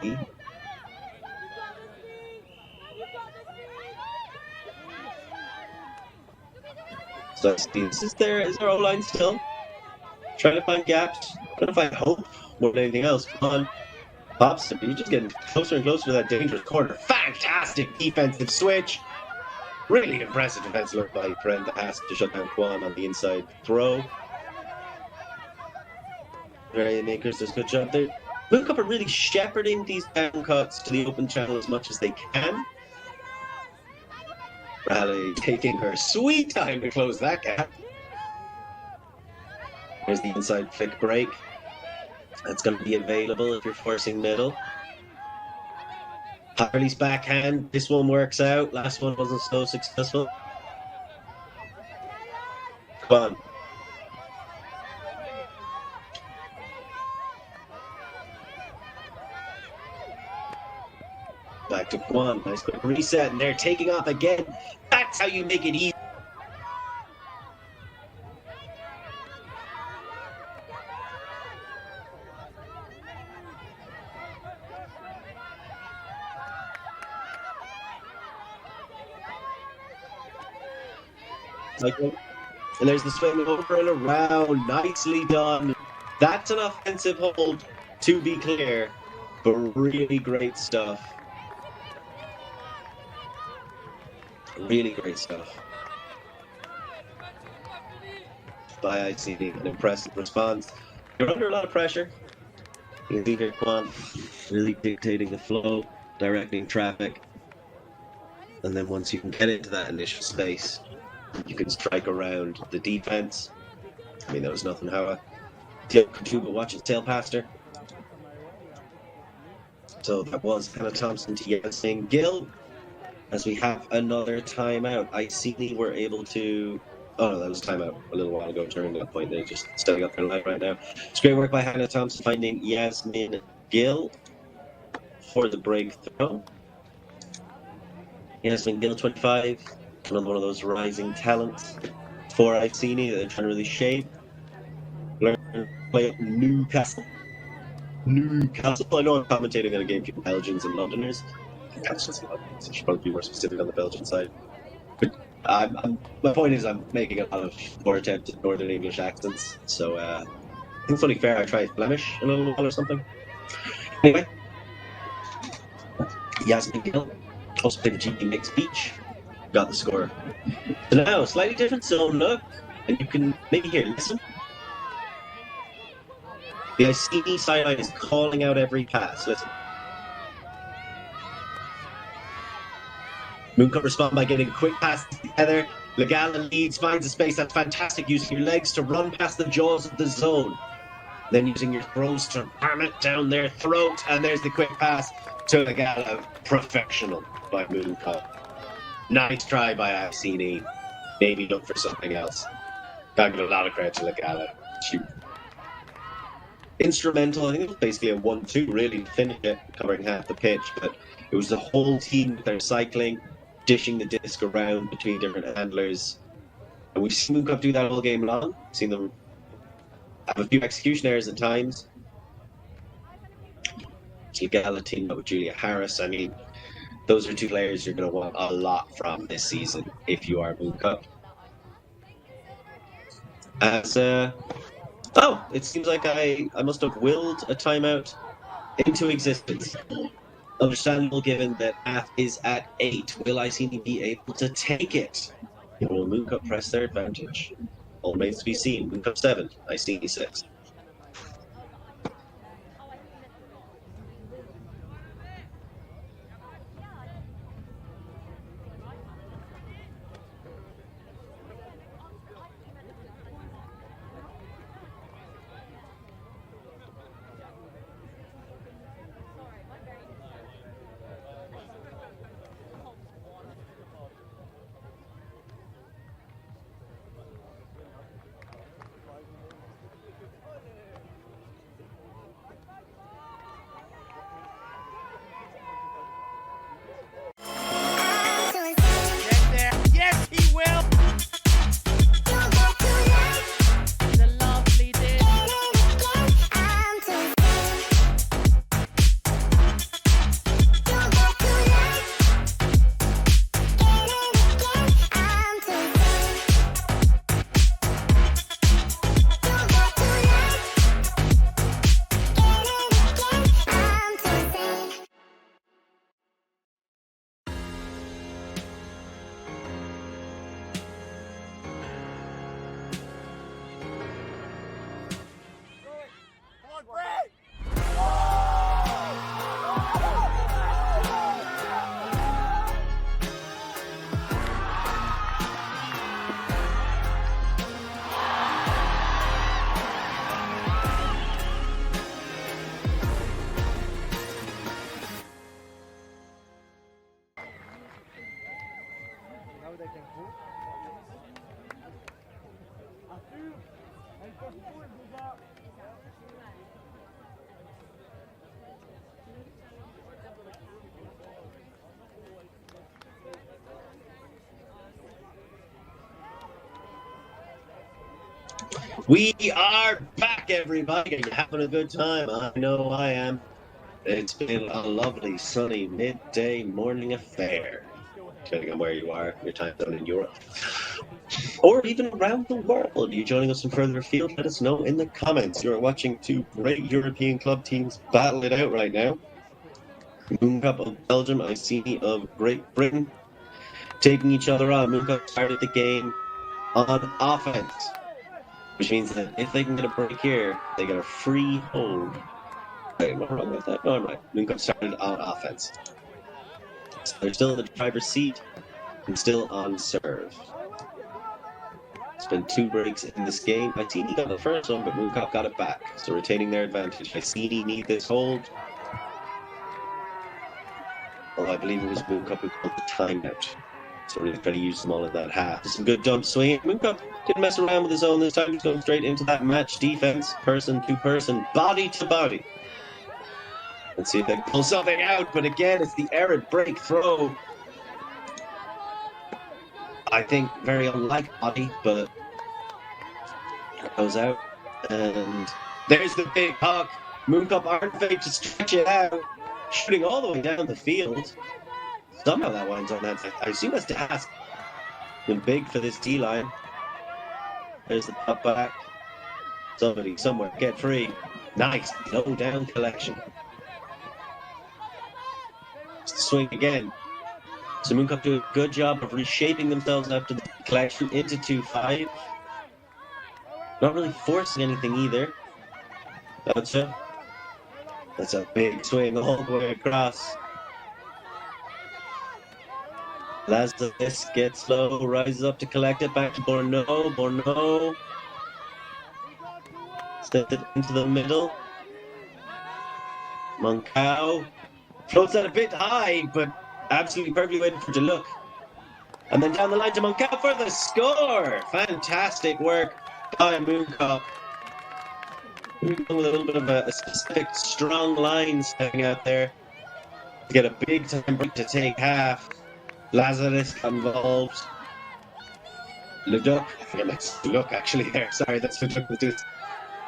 So is there O-line still? Trying to find gaps, trying to find hope more than anything else. Come on, Pops, you're just getting closer and closer to that dangerous corner. Fantastic defensive switch. Really impressive defense work by Brenda Haas to shut down Quan on the inside throw. Very Makers does a good job there. Mooncup are really shepherding these down cuts to the open channel as much as they can. Raleigh taking her sweet time to close that gap. There's the inside flick break. That's going to be available if you're forcing middle. Harley's backhand. This one works out. Last one wasn't so successful. Come on. Back to Quan. Nice quick reset, and they're taking off again. That's how you make it easy. And there's the swing over and around. Nicely done. That's an offensive hold, to be clear, but really great stuff. Really great stuff by Iceni. An impressive response. You're under a lot of pressure. You can see here Quan really dictating the flow, directing traffic. And then once you can get into that initial space, you can strike around the defense. I mean, there was nothing how Theo could do but watch his tail past her. So that was Hannah Thompson to Yancing Gill. As we have another timeout, Iceni were able to. Oh no, that was a timeout a little while ago. Turning that point, they're just setting up their life right now. It's great work by Hannah Thompson finding Yasmin Gill for the breakthrow. Yasmin Gill, 25, another one of those rising talents for Iceni that they're trying to really shape. Learn to play at Newcastle. I know I'm commentating on a game between Belgians and Londoners. That's just not, so I should probably be more specific on the Belgian side. But my point is I'm making a lot of more attempts at Northern English accents, so I think it's only fair I try Flemish in a little while or something. Anyway, Yasmin Gill also played the GB Mixed Beach, got the score. So now, slightly different zone look, and you can maybe hear, listen. The Iceni sideline is calling out every pass, listen. Mooncup respond by getting quick passes together. Legala leads, finds a space. That's fantastic. Using your legs to run past the jaws of the zone. Then using your throws to ram it down their throat. And there's the quick pass to Legala. Professional by Mooncup. Nice try by Iceni. Maybe look for something else. Gotta give a lot of credit to Legala. She instrumental. I think it was basically a 1-2 really to finish it, covering half the pitch. But it was the whole team with their cycling. dishing the disc around between different handlers. And we've seen Mooncup do that all game long. Seen them have a few execution errors at times. Gala teamed up with Julia Harris. I mean, those are two players you're going to want a lot from this season if you are Mooncup. As oh, it seems like I must have willed a timeout into existence. Understandable given that half is at 8. Will Iceni be able to take it? Will Mooncup press their advantage? All remains to be seen. Mooncup 7, Iceni 6. We are back, everybody. Are you having a good time? I know I am. It's been a lovely, sunny, midday morning affair. Depending on where you are, your time zone in Europe. Or even around the world. You joining us from further afield? Let us know in the comments. You're watching two great European club teams battle it out right now. Mooncup of Belgium, Iceni of Great Britain. Taking each other on. Mooncup started the game on offense. Which means that if they can get a break here, they get a free hold. Wait, am I wrong with that? No, I'm right. Mooncup started on offense. So they're still in the driver's seat and still on serve. It's been 2 breaks in this game. Iceni got the first one, but Mooncup got it back. So retaining their advantage. Iceni need this hold. Well, I believe it was Mooncup who called the timeout. So we're going to try to use them all in that half. Some good jump swing. Mooncup didn't mess around with his own this time. He's going straight into that match defense. Person to person. Body to body. Let's see if they can pull something out. But again, it's the errant break throw. I think very unlike body, but it goes out. And there's the big puck. Mooncup aren't afraid to stretch it out. Shooting all the way down the field. Somehow that winds on that side. I assume that's to ask. Been big for this D-line. There's the pop back. Somebody, somewhere, get free. Nice, low down collection. Swing again. So Mooncup do a good job of reshaping themselves after the collection into 2-5. Not really forcing anything either. That's a big swing all the way across. Lazarus gets low, rises up to collect it, back to Borno. Borno steps it into the middle. Mooncup floats that a bit high, but absolutely perfectly waiting for it to look. And then down the line to Mooncup for the score! Fantastic work by Mooncup. With a little bit of a specific strong line stepping out there to get a big time break to take half. Lazarus got involved. Leduc, I forget that's Leduc actually there. Sorry, that's Leduc with this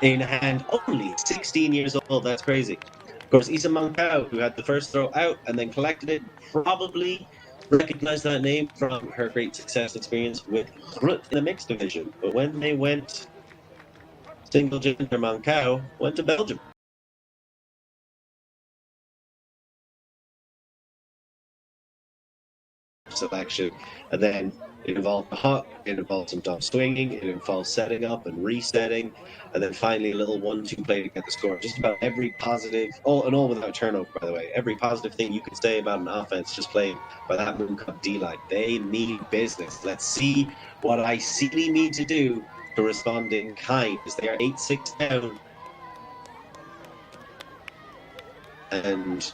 in hand. Only 16 years old. That's crazy. Of course, Isa Moncao, who had the first throw out and then collected it, probably recognized that name from her great success experience with Groot in the mixed division. But when they went single gender, Moncao went to Belgium. Selection, and then it involved a hop, it involved some dump swinging, it involved setting up and resetting, and then finally a little 1-2 play to get the score. Just about every positive, all without a turnover, by the way. Every positive thing you could say about an offense just played by that Mooncup D-line. They mean business. Let's see what Iceni need to do to respond in kind, as they are 8-6 down. And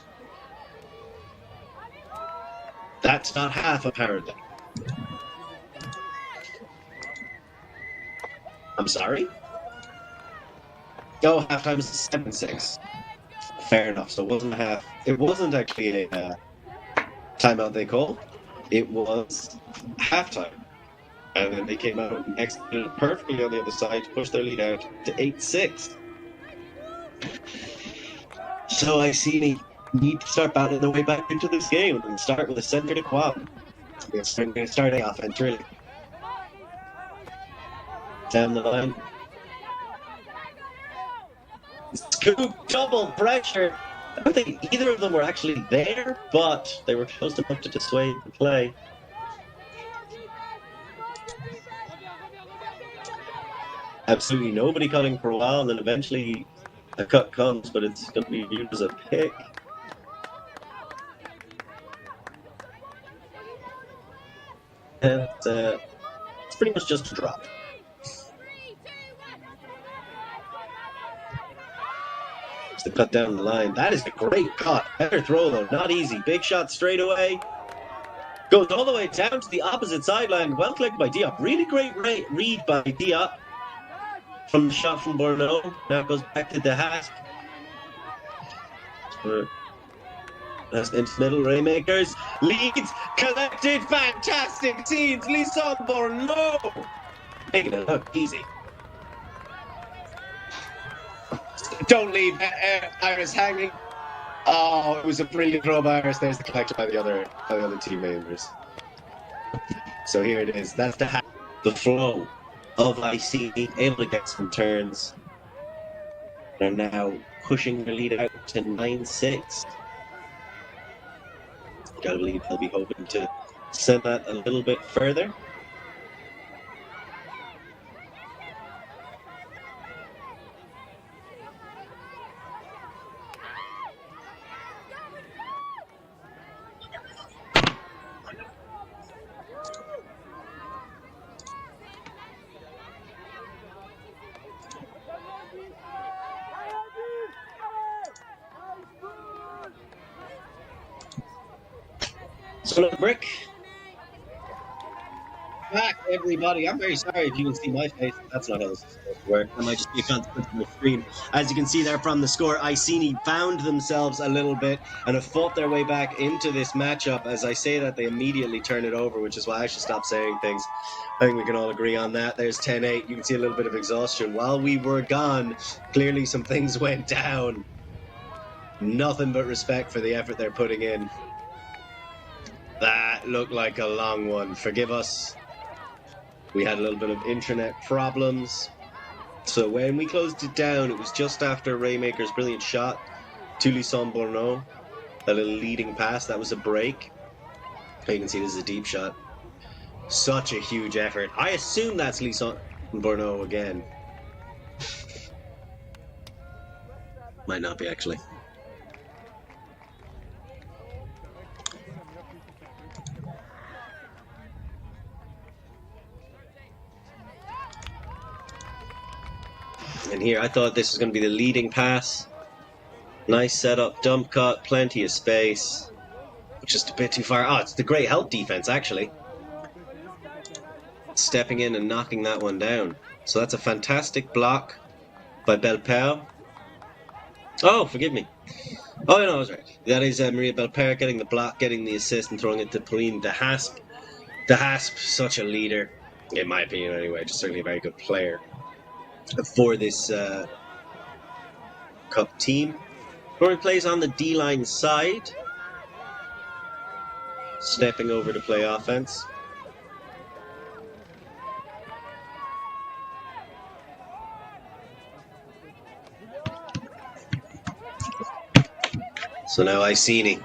that's not half, apparently. I'm sorry? Oh, halftime is 7-6. Fair enough. So it wasn't a half. It wasn't actually a timeout they called. It was halftime. And then they came out and executed perfectly on the other side to push their lead out to 8-6. So Iceni need to start battling their way back into this game and start with a center to quad. They're going to start a offense, really. Down the line. Scoop, double pressure. I don't think either of them were actually there, but they were close enough to dissuade the play. Absolutely nobody cutting for a while, and then eventually a cut comes, but it's going to be viewed as a pick. And it's pretty much just a drop. It's the cut down the line. That is a great cut. Better throw, though. Not easy. Big shot straight away. Goes all the way down to the opposite sideline. Well collected by Diop. Really great read by Diop from the shot from Borno. Now it goes back to the hat. That's into middle. Rainmakers leads, collected, fantastic scenes. Leuven Borno making it look easy. Don't leave Iris hanging. Oh, it was a brilliant throw by Iris. There's the collection by the other team members. So here it is. That's the flow of Iceni, able to get some turns. They're now pushing their lead out to 9-6. Gotta believe they'll be hoping to send that a little bit further. So another brick. Back, everybody. I'm very sorry if you can see my face. That's not how this is supposed to work. That might just be a consequence of my screen. As you can see there from the score, Iceni found themselves a little bit and have fought their way back into this matchup. As I say that, they immediately turn it over, which is why I should stop saying things. I think we can all agree on that. There's 10-8. You can see a little bit of exhaustion. While we were gone, clearly some things went down. Nothing but respect for the effort they're putting in. That looked like a long one. Forgive us. We had a little bit of internet problems. So when we closed it down, it was just after Raymaker's brilliant shot to Leuven Borno. A little leading pass. That was a break. You can see this is a deep shot. Such a huge effort. I assume that's Leuven Borno again. Might not be, actually. And here, I thought this was going to be the leading pass. Nice setup, dump cut, plenty of space. Just a bit too far. Oh, it's the great help defense, actually. Stepping in and knocking that one down. So that's a fantastic block by Belpel. Oh, forgive me. Oh, no, I was right. That is Maria Belper getting the block, getting the assist, and throwing it to Pauline de Hasp. De Hasp, such a leader, in my opinion anyway, just certainly a very good player for this Cup team. Rory plays on the D-line side, stepping over to play offense. So now Iceni.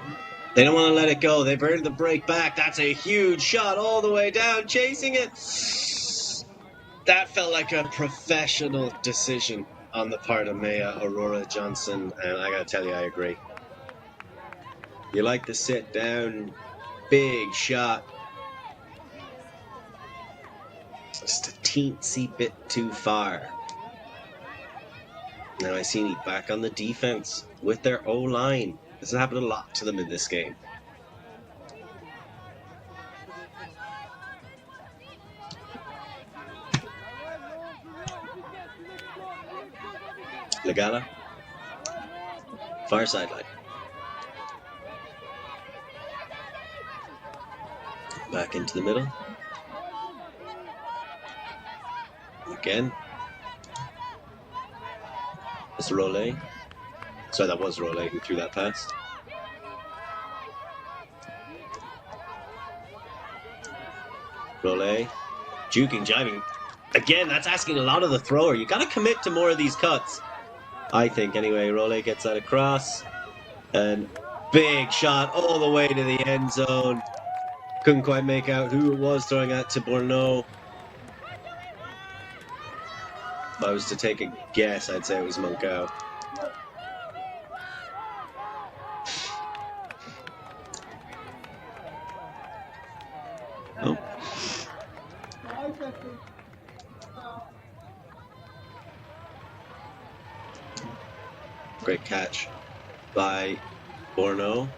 They don't want to let it go. They've earned the break back. That's a huge shot all the way down, chasing it. That felt like a professional decision on the part of Maya Aurora Johnson, and I gotta tell you, I agree. You like to sit down, big shot. Just a teensy bit too far. Now Iceni back on the defense with their O-line. This has happened a lot to them in this game. Legala, far sideline. Back into the middle. Again. It's Rollet. Sorry, that was Rollet who threw that pass. Rollet. Juking, jiving. Again, that's asking a lot of the thrower. You gotta commit to more of these cuts. I think, anyway. Rollet gets that across. And big shot all the way to the end zone. Couldn't quite make out who it was throwing that to Bourneau. If I was to take a guess, I'd say it was Mooncup. Oh. Great catch by Bourneau.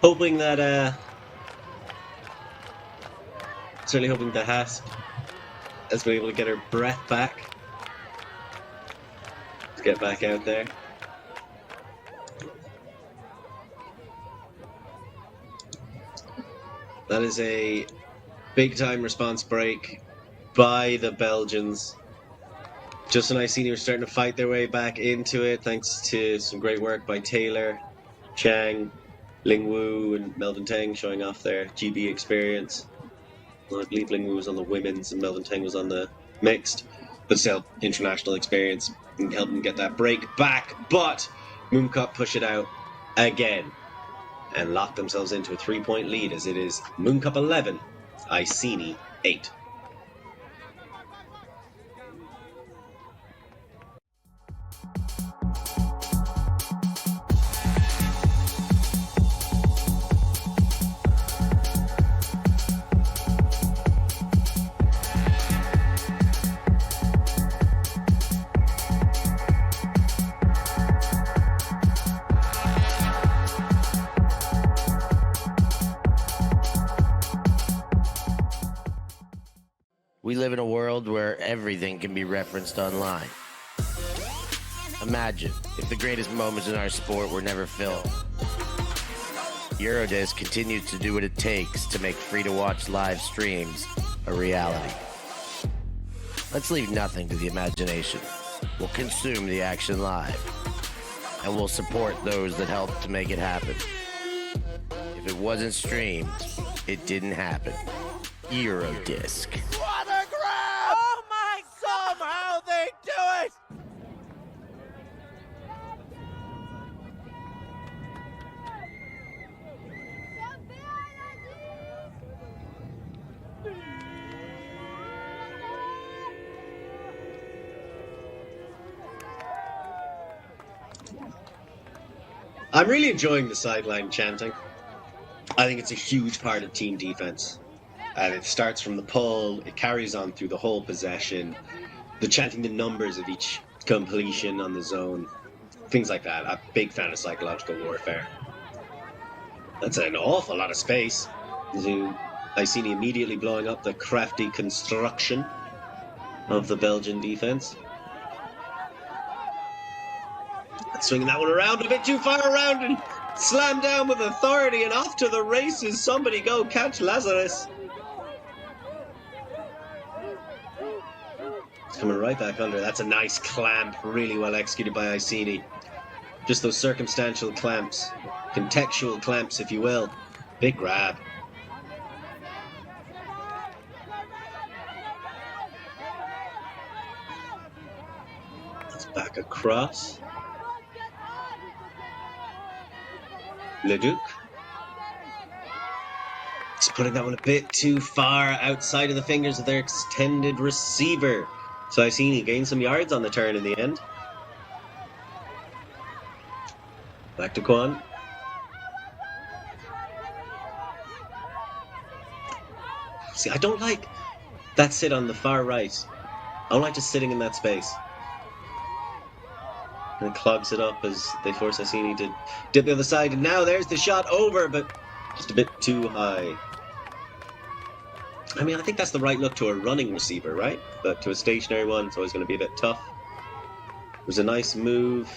Hoping that, certainly hoping that Hasp has been able to get her breath back. Let's get back out there. That is a big time response break by the Belgians. Just when Iceni were starting to fight their way back into it, thanks to some great work by Taylor, Chang, Ling Wu, and Melvin Teng showing off their GB experience. Well, I believe Ling Wu was on the women's and Melvin Teng was on the mixed, but still international experience and help them get that break back. But Mooncup push it out again and lock themselves into a 3-point lead as it is Mooncup 11, Iceni 8. We live in a world where everything can be referenced online. Imagine if the greatest moments in our sport were never filmed. Eurodisc continues to do what it takes to make free-to-watch live streams a reality. Let's leave nothing to the imagination. We'll consume the action live, and we'll support those that help to make it happen. If it wasn't streamed, it didn't happen. Eurodisc. Oh my, somehow they do it! I'm really enjoying the sideline chanting. I think it's a huge part of team defense. And it starts from the pull, it carries on through the whole possession, the chanting the numbers of each completion on the zone, things like that. I'm a big fan of psychological warfare. That's an awful lot of space. Iceni immediately blowing up the crafty construction of the Belgian defense. Swinging that one around a bit too far around and slammed down with authority, and off to the races. Somebody go catch Lazarus. It's coming right back under. That's a nice clamp, really well executed by Iceni. Just those circumstantial clamps, contextual clamps, if you will. Big grab. It's back across. Leduc. He's putting that one a bit too far outside of the fingers of their extended receiver. So Iceni gained some yards on the turn in the end. Back to Quan. See, I don't like that sit on the far right. I don't like just sitting in that space. And it clogs it up as they force Iceni to dip the other side. And now there's the shot over, but just a bit too high. I mean, I think that's the right look to a running receiver, right? But to a stationary one, it's always going to be a bit tough. It was a nice move.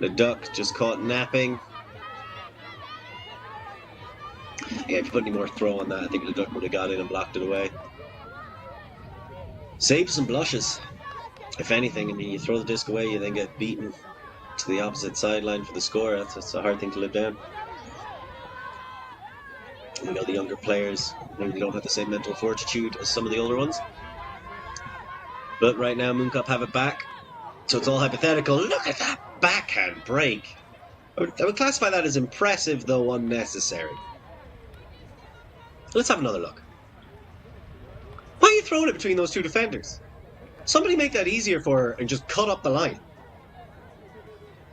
The duck just caught napping. Yeah, if you put any more throw on that, I think the duck would have got in and blocked it away. Saves some blushes. If anything, I mean, you throw the disc away, you then get beaten to the opposite sideline for the score. That's a hard thing to live down. You know, the younger players maybe don't have the same mental fortitude as some of the older ones. But right now, Mooncup have it back. So it's all hypothetical. Look at that backhand break. I would classify that as impressive, though unnecessary. Let's have another look. Why are you throwing it between those two defenders? Somebody make that easier for her and just cut up the line.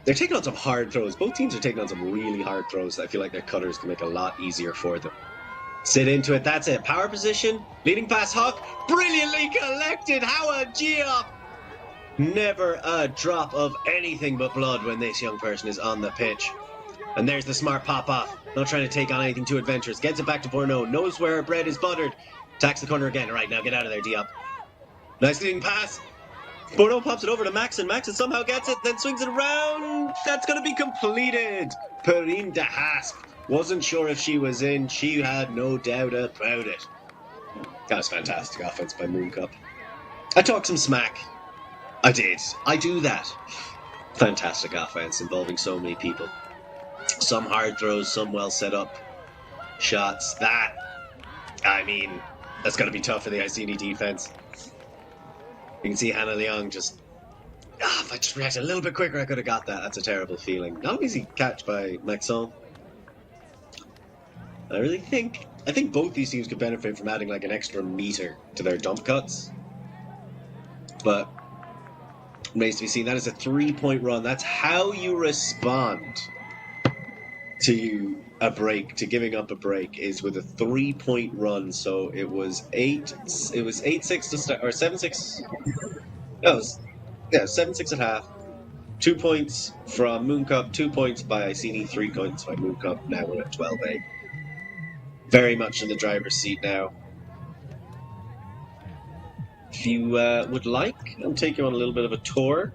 They're taking on some hard throws. Both teams are taking on some really hard throws that I feel like their cutters can make a lot easier for them. Sit into it. That's it. Power position. Leading pass Huck. Brilliantly collected. Howard Giop. Never a drop of anything but blood when this young person is on the pitch. And there's the smart pop-off. Not trying to take on anything too adventurous. Gets it back to Bourneau. Knows where her bread is buttered. Attacks the corner again. All right, now get out of there, Diop. Nice leading pass. Bourneau pops it over to Maxon. Maxon somehow gets it, then swings it around. That's going to be completed. Perrine de Hasp. Wasn't sure if she was in. She had no doubt about it. That was fantastic offense by Mooncup. I talked some smack. I did. I do that. Fantastic offense involving so many people. Some hard throws, some well set up shots. That, I mean, that's going to be tough for the Iceni defense. You can see Hannah Leong just... if I just reacted a little bit quicker, I could have got that. That's a terrible feeling. Not an easy catch by Maxon. I think both these teams could benefit from adding like an extra meter to their dump cuts. But remains to be seen. That is a 3-point run. That's how you respond to a break, to giving up a break, is with a 3-point run. So it was 8-6 to start, or 7-6. No, 7-6 at half. 2 points from Mooncup, 2 points by Iceni, 3 points by Mooncup. Now we're at 12-8. Very much in the driver's seat now. If you would like, I'll take you on a little bit of a tour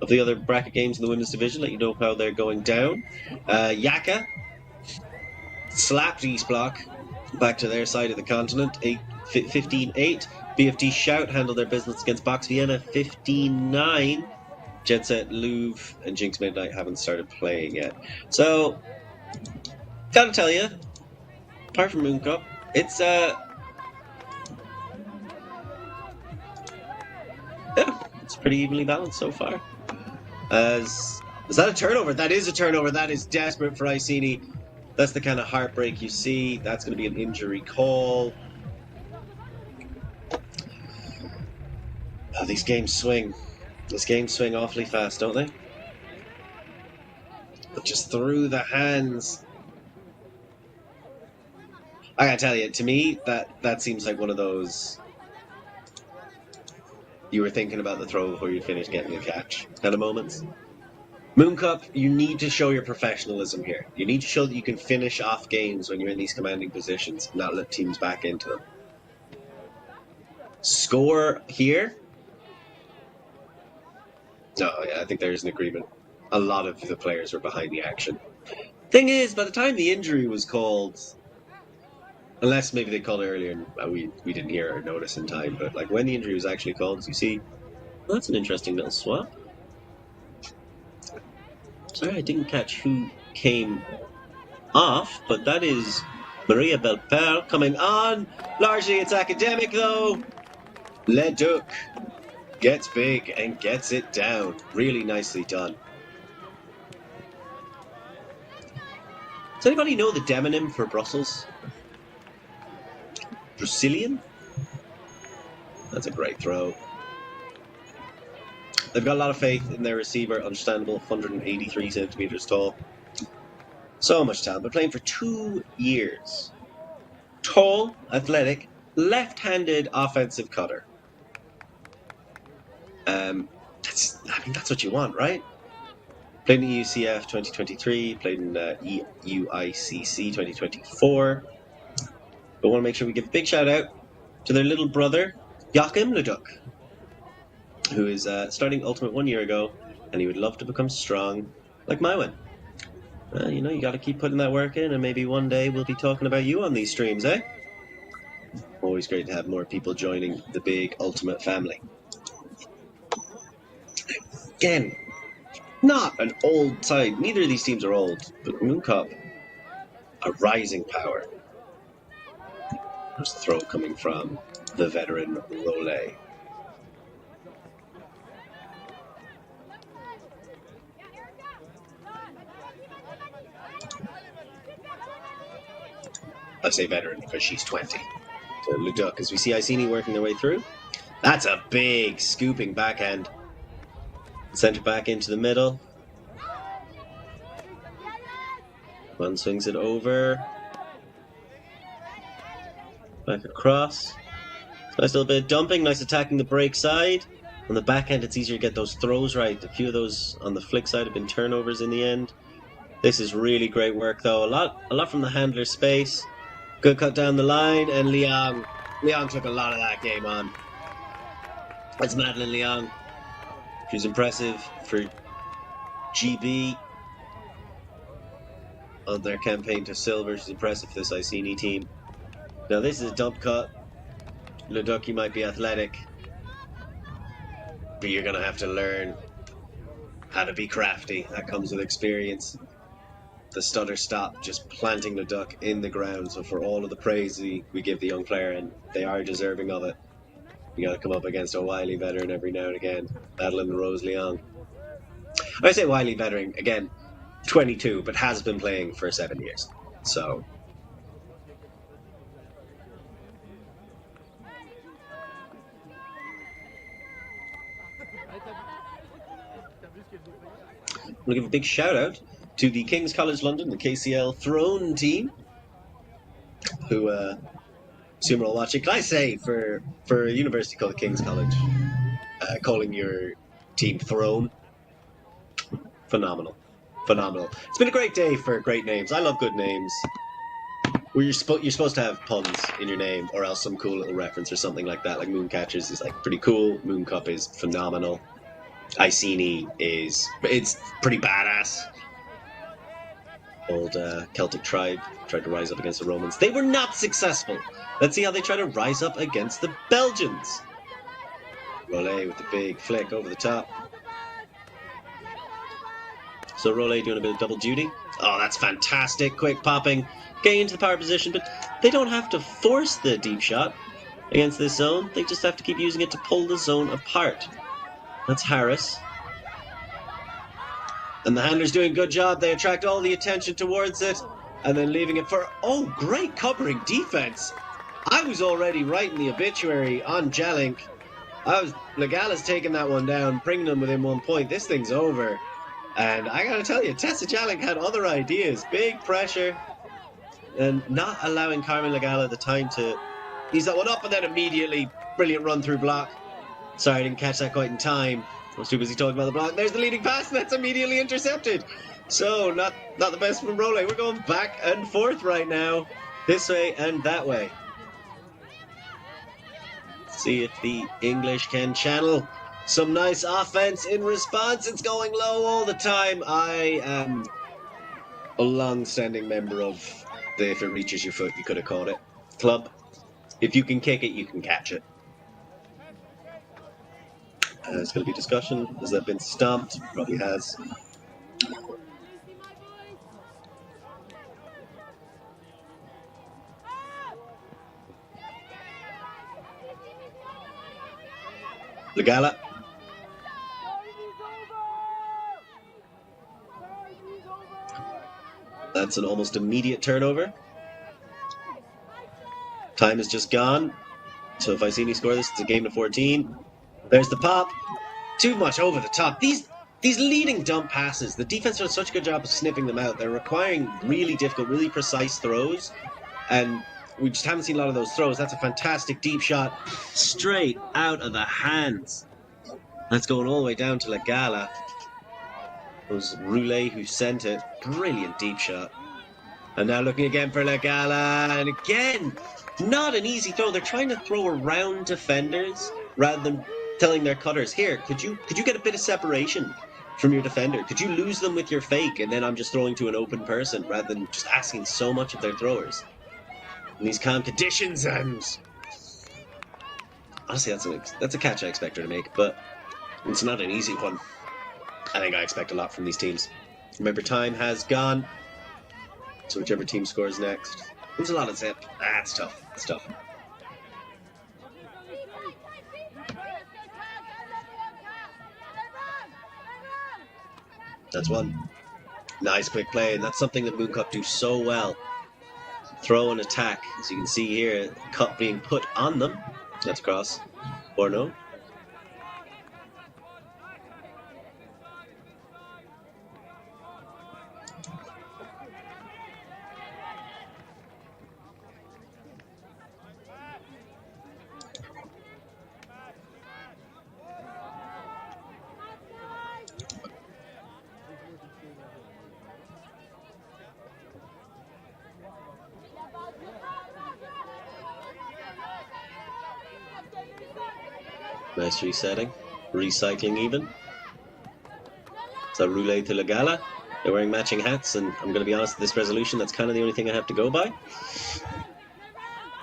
of the other bracket games in the women's division, let you know how they're going down. Yaka slapped East Block back to their side of the continent, 15-8. BFD Shout handled their business against Box Vienna, 15-9. Jet Set, Leuven, and Jinx Midnight haven't started playing yet. So, gotta tell you, apart from Mooncup, it's it's pretty evenly balanced so far. Is that a turnover? That is a turnover. That is desperate for Iceni. That's the kind of heartbreak you see. That's going to be an injury call. Oh, these games swing. These games swing awfully fast, don't they? But just through the hands. I gotta tell you, to me, that seems like one of those... You were thinking about the throw before you finished getting a catch kind of moments. Mooncup, you need to show your professionalism here. You need to show that you can finish off games when you're in these commanding positions, not let teams back into them. Score here. No, yeah, I think there's an agreement. a lot of the players were behind the action. Thing is, by the time the injury was called, unless maybe they called it earlier and we didn't hear or notice in time, but like when the injury was actually called, you see, well, that's an interesting little swap. Sorry, I didn't catch who came off, but that is Maria Belper coming on. Largely it's academic though. Leduc gets big and gets it down. Really nicely done. Does anybody know the demonym for Brussels? Brazilian? That's a great throw. They've got a lot of faith in their receiver, understandable, 183 centimeters tall. So much talent. Been playing for 2 years. Tall, athletic, left-handed offensive cutter. That's what you want, right? Played in the EUCF 2023, played in EUCC 2024. But want to make sure we give a big shout out to their little brother, Joachim Leduc, who is starting Ultimate 1 year ago, and he would love to become strong like Mywin. You know, you got to keep putting that work in, and maybe one day we'll be talking about you on these streams, eh? Always great to have more people joining the big Ultimate family. Again, not an old side. Neither of these teams are old, but Mooncup, a rising power. There's the throw coming from the veteran Rollet. I say veteran because she's 20. So Leduc, as we see Iceni working their way through. That's a big scooping backhand. Centre back into the middle. One swings it over. Back across. Nice little bit of dumping, nice attacking the break side. On the backhand, it's easier to get those throws right. A few of those on the flick side have been turnovers in the end. This is really great work, though. A lot from the handler space. Good cut down the line, and Liang took a lot of that game on. That's Madeline Liang. She was impressive for GB on their campaign to silver. She's impressive for this Iceni team. Now this is a dump cut. Leduc, you might be athletic, but you're gonna have to learn how to be crafty. That comes with experience. The stutter stop, just planting Leduc in the ground. So for all of the praise we give the young player, and they are deserving of it, you gotta come up against a wily veteran every now and again. Madeline Rose Liang. I say wily veteran, again, 22, but has been playing for 7 years. So I'm gonna give a big shout out to the King's College London, the KCL Throne team, who assume we're all watching. Can I say, for a university called King's College, calling your team Throne, phenomenal. It's been a great day for great names. I love good names. Where you're supposed to have puns in your name, or else some cool little reference or something like that. Like Mooncatchers is like pretty cool. Mooncup is phenomenal. Iceni it's pretty badass. Old Celtic tribe tried to rise up against the Romans. They were not successful. Let's see how they try to rise up against the Belgians. Rollet with the big flick over the top. So Rollet doing a bit of double duty. Oh, that's fantastic. Quick popping. Getting into the power position, but they don't have to force the deep shot against this zone. They just have to keep using it to pull the zone apart. That's Harris. And the handler's doing a good job. They attract all the attention towards it, and then leaving it for... Oh, great covering defense. I was already writing the obituary on Jelink. Legala's taking that one down, bringing them within 1 point. This thing's over. And I gotta tell you, Tessa Jelink had other ideas. Big pressure. And not allowing Carmen Legala the time to ease that one up, and then immediately brilliant run through block. Sorry, I didn't catch that quite in time. I was too busy talking about the block. There's the leading pass, and that's immediately intercepted. So, not the best from Rollet. We're going back and forth right now. This way and that way. See if the English can channel Some nice offense in response. It's going low all the time. I am a long-standing member of the if it reaches your foot, you could have caught it club. If you can kick it, you can catch it. There's going to be discussion. Has that been stomped? Probably has. Legala. That's an almost immediate turnover. Time is just gone. So if Iceni score this, it's a game to 14. There's the pop. Too much over the top. These leading dump passes, the defense does such a good job of sniffing them out. They're requiring really difficult, really precise throws. And we just haven't seen a lot of those throws. That's a fantastic deep shot. Straight out of the hands. That's going all the way down to Legala. It was Roulet who sent it. Brilliant deep shot. And now looking again for Legala. And again, not an easy throw. They're trying to throw around defenders rather than telling their cutters, here, could you get a bit of separation from your defender? Could you lose them with your fake? And then I'm just throwing to an open person rather than just asking so much of their throwers. In these calm conditions, and honestly, that's a catch I expect her to make, but it's not an easy one. I think I expect a lot from these teams. Remember, time has gone. So whichever team scores next. There's a lot of zip. It's tough. It's tough. That's one. Nice quick play, and that's something that Mooncup do so well. Throw and attack. As you can see here, cut being put on them. That's cross. Or no. Nice resetting. Recycling even. So Roulet to Legala. They're wearing matching hats, and I'm going to be honest, with this resolution, that's kind of the only thing I have to go by.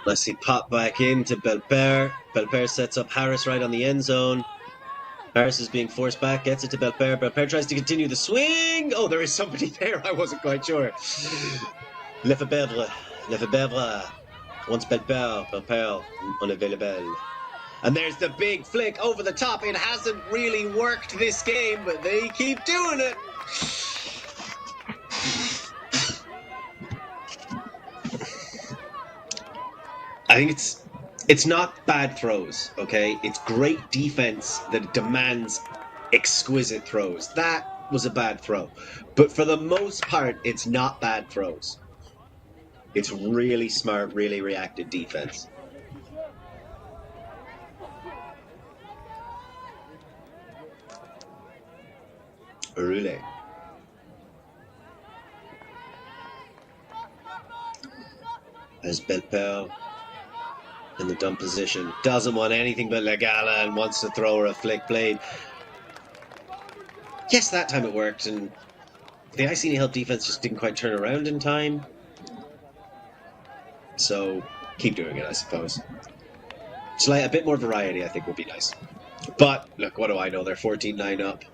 Nicely pop back into Belper. Belper sets up Harris right on the end zone. Harris is being forced back, gets it to Belper. Belper tries to continue the swing. Oh, there is somebody there. I wasn't quite sure. Lefebvre. Once Belper. Belper unavailable. And there's the big flick over the top. It hasn't really worked this game, but they keep doing it. I think it's not bad throws, okay? It's great defense that demands exquisite throws. That was a bad throw. But for the most part, it's not bad throws. It's really smart, really reactive defense. Roulet. As Belper in the dump position. Doesn't want anything but Legala and wants to throw her a flick blade. Yes, that time it worked, and the Iceni help defense just didn't quite turn around in time. So, keep doing it, I suppose. Just like a bit more variety, I think, would be nice. But, look, what do I know? They're 14-9 up.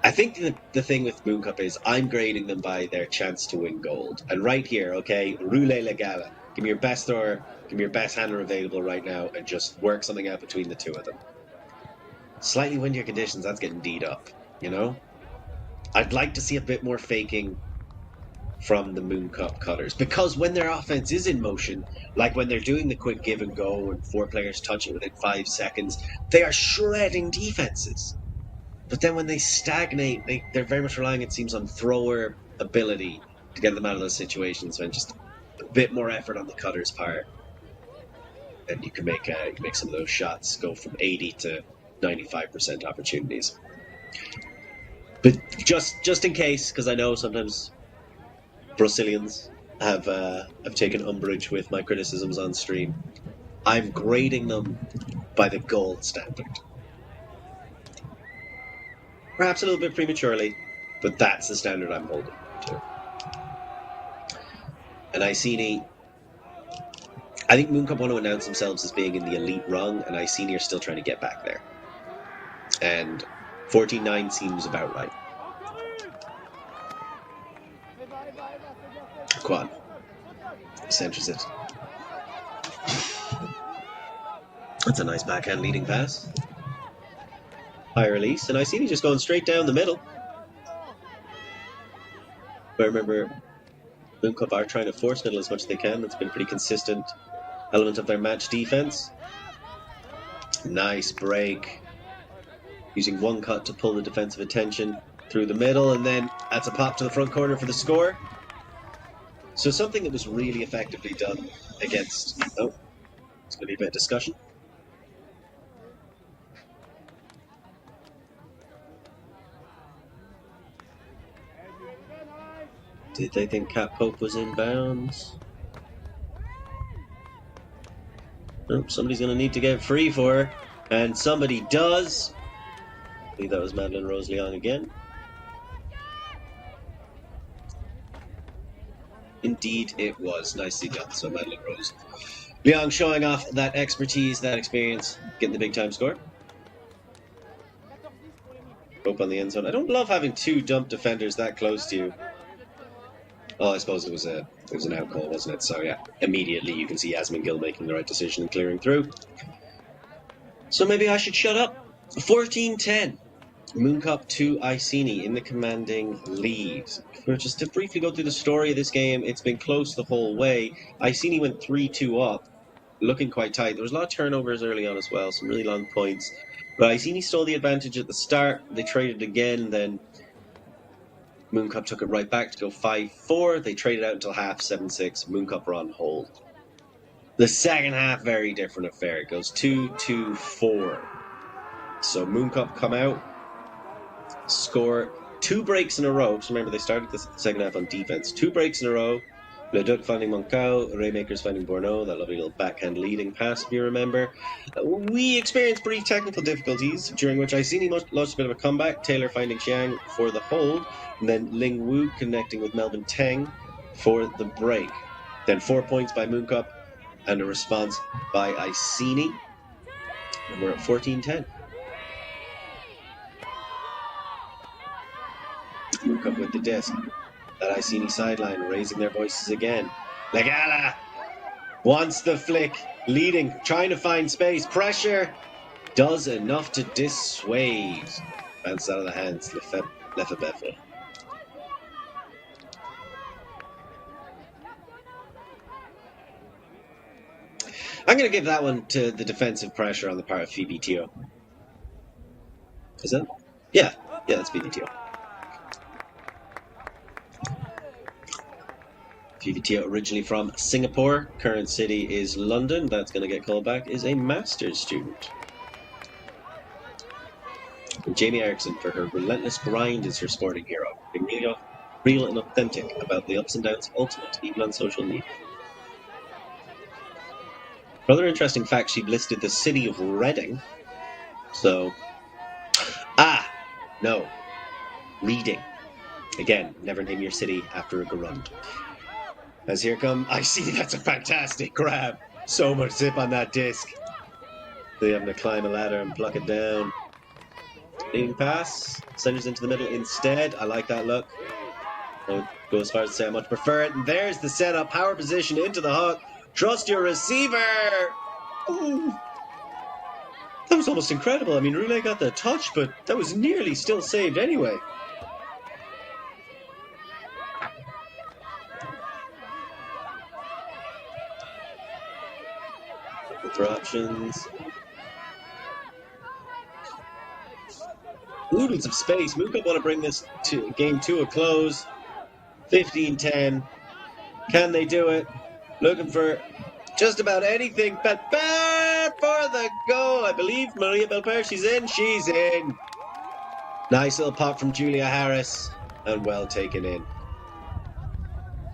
I think the thing with Mooncup is I'm grading them by their chance to win gold. And right here, okay, Roulet Legala. Give me your best thrower, give me your best handler available right now, and just work something out between the two of them. Slightly windier conditions, that's getting D'd up, you know? I'd like to see a bit more faking from the Mooncup cutters, because when their offense is in motion, like when they're doing the quick give and go and 4 players touch it within 5 seconds, they are shredding defenses. But then when they stagnate, they're very much relying, it seems, on thrower ability to get them out of those situations, and just a bit more effort on the cutter's part. And you can make some of those shots go from 80 to 95% opportunities. But just in case, because I know sometimes Brazilians have taken umbrage with my criticisms on stream, I'm grading them by the gold standard. Perhaps a little bit prematurely, but that's the standard I'm holding to. And Iceni, I think Mooncup want to announce themselves as being in the elite rung, and Iceni are still trying to get back there. And 14-9 seems about right. Quad centers it. That's a nice backhand leading pass. High release, and Iceni just going straight down the middle. But remember, Mooncup are trying to force middle as much as they can. That's been a pretty consistent element of their match defense. Nice break. Using one cut to pull the defensive attention through the middle, and then that's a pop to the front corner for the score. So something that was really effectively done against... Oh, it's going to be a bit of discussion. Did they think Cat Pope was in bounds? Nope, somebody's going to need to get free for her. And somebody does. I believe that was Madeleine Rose Leong again. Indeed it was. Nicely done. So Madeleine Rose Leong showing off that expertise, that experience, getting the big time score. Pope on the end zone. I don't love having two dump defenders that close to you. Oh, I suppose it was an out call, wasn't it? So yeah, immediately you can see Yasmin Gill making the right decision and clearing through. So maybe I should shut up. 14-10. Mooncup to Iceni in the commanding lead. Just to briefly go through the story of this game, it's been close the whole way. Iceni went 3-2 up, looking quite tight. There was a lot of turnovers early on as well, some really long points. But Iceni stole the advantage at the start. They traded again, then Mooncup took it right back to go 5-4. They traded out until half, 7-6. Mooncup were on hold. The second half, very different affair. It goes 2-2-4. So Mooncup come out, score 2 breaks in a row. So remember, they started the second half on defense. 2 breaks in a row. Leduc finding Moncao, Raymakers finding Borneau, that lovely little backhand leading pass, if you remember. We experienced brief technical difficulties, during which Iceni launched a bit of a comeback, Taylor finding Xiang for the hold, and then Ling Wu connecting with Melvin Teng for the break. Then 4 points by Mooncup, and a response by Iceni. And we're at 14-10. Mooncup with the disc. That Iceni sideline, raising their voices again. Legala wants the flick, leading, trying to find space. Pressure does enough to dissuade. Bounce out of the hands, Lefebvre. I'm going to give that one to the defensive pressure on the part of Fibitio. Is that? Yeah, that's Fibitio. Fibitio, originally from Singapore, current city is London. That's going to get called back, is a master's student. And Jamie Erickson, for her relentless grind, is her sporting hero, being real and authentic about the ups and downs of Ultimate, even on social media. Another interesting fact, she listed the city of Reading. So, no, Reading. Again, never name your city after a Garund. As here come, I see that's a fantastic grab. So much zip on that disc. They having to climb a ladder and pluck it down. Leading pass, centers into the middle instead. I like that look. I would go as far as to say I much prefer it. And there's the setup, power position into the hook. Trust your receiver. Ooh. That was almost incredible. I mean, Roulet got the touch, but that was nearly still saved anyway. For options. Oodles of space. Mooncup want to bring this game to a close. 15-10. Can they do it? Looking for just about anything. Belper for the goal. I believe Maria Belper. She's in. She's in. Nice little pop from Julia Harris. And well taken in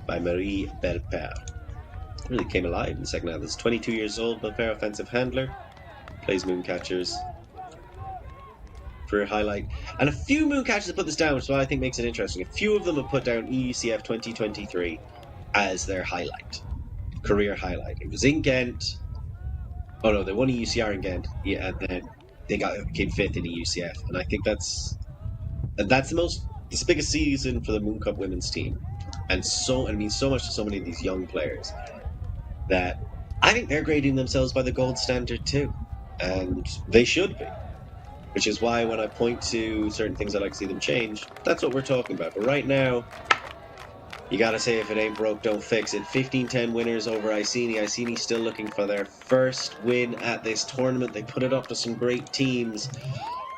by Marie Belper. Really came alive in the second half. This 22 years old, Belper, offensive handler, plays moon catchers. career highlight. And a few Mooncatchers have put this down, which is what I think makes it interesting. A few of them have put down EUCF 2023 as their highlight, career highlight. It was in Ghent. Oh no, they won EUCR in Ghent, yeah, and then they came 5th in EUCF. And I think that's the biggest season for the Mooncup women's team, and it means so much to so many of these young players that I think they're grading themselves by the gold standard too, and they should be. Which is why when I point to certain things I like to see them change, that's what we're talking about. But right now, you gotta say if it ain't broke, don't fix it. 15-10 winners over Iceni. Iceni still looking for their first win at this tournament. They put it up to some great teams,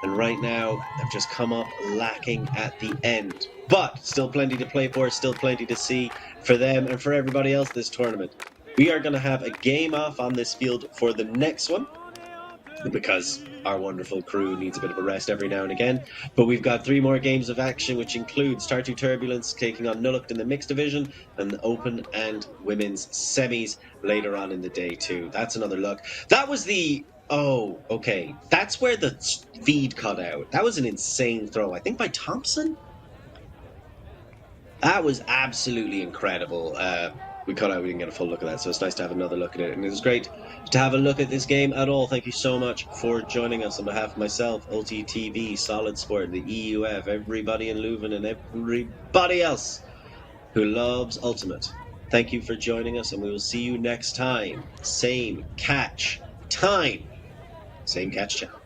and right now they've just come up lacking at the end. But still plenty to play for, still plenty to see for them and for everybody else this tournament. We are going to have a game off on this field for the next one, because our wonderful crew needs a bit of a rest every now and again. But we've got 3 more games of action, which includes Tartu Turbulence taking on Nullocht in the mixed division, and the open and women's semis later on in the day too. That's another look. That was the... Oh, okay. That's where the feed cut out. That was an insane throw. I think by Thompson? That was absolutely incredible. We cut out, we didn't get a full look at that, so it's nice to have another look at it. And it was great to have a look at this game at all. Thank you so much for joining us on behalf of myself, OTTV, Solid Sport, the EUF, everybody in Leuven, and everybody else who loves Ultimate. Thank you for joining us, and we will see you next time. Same catch time, same catch channel.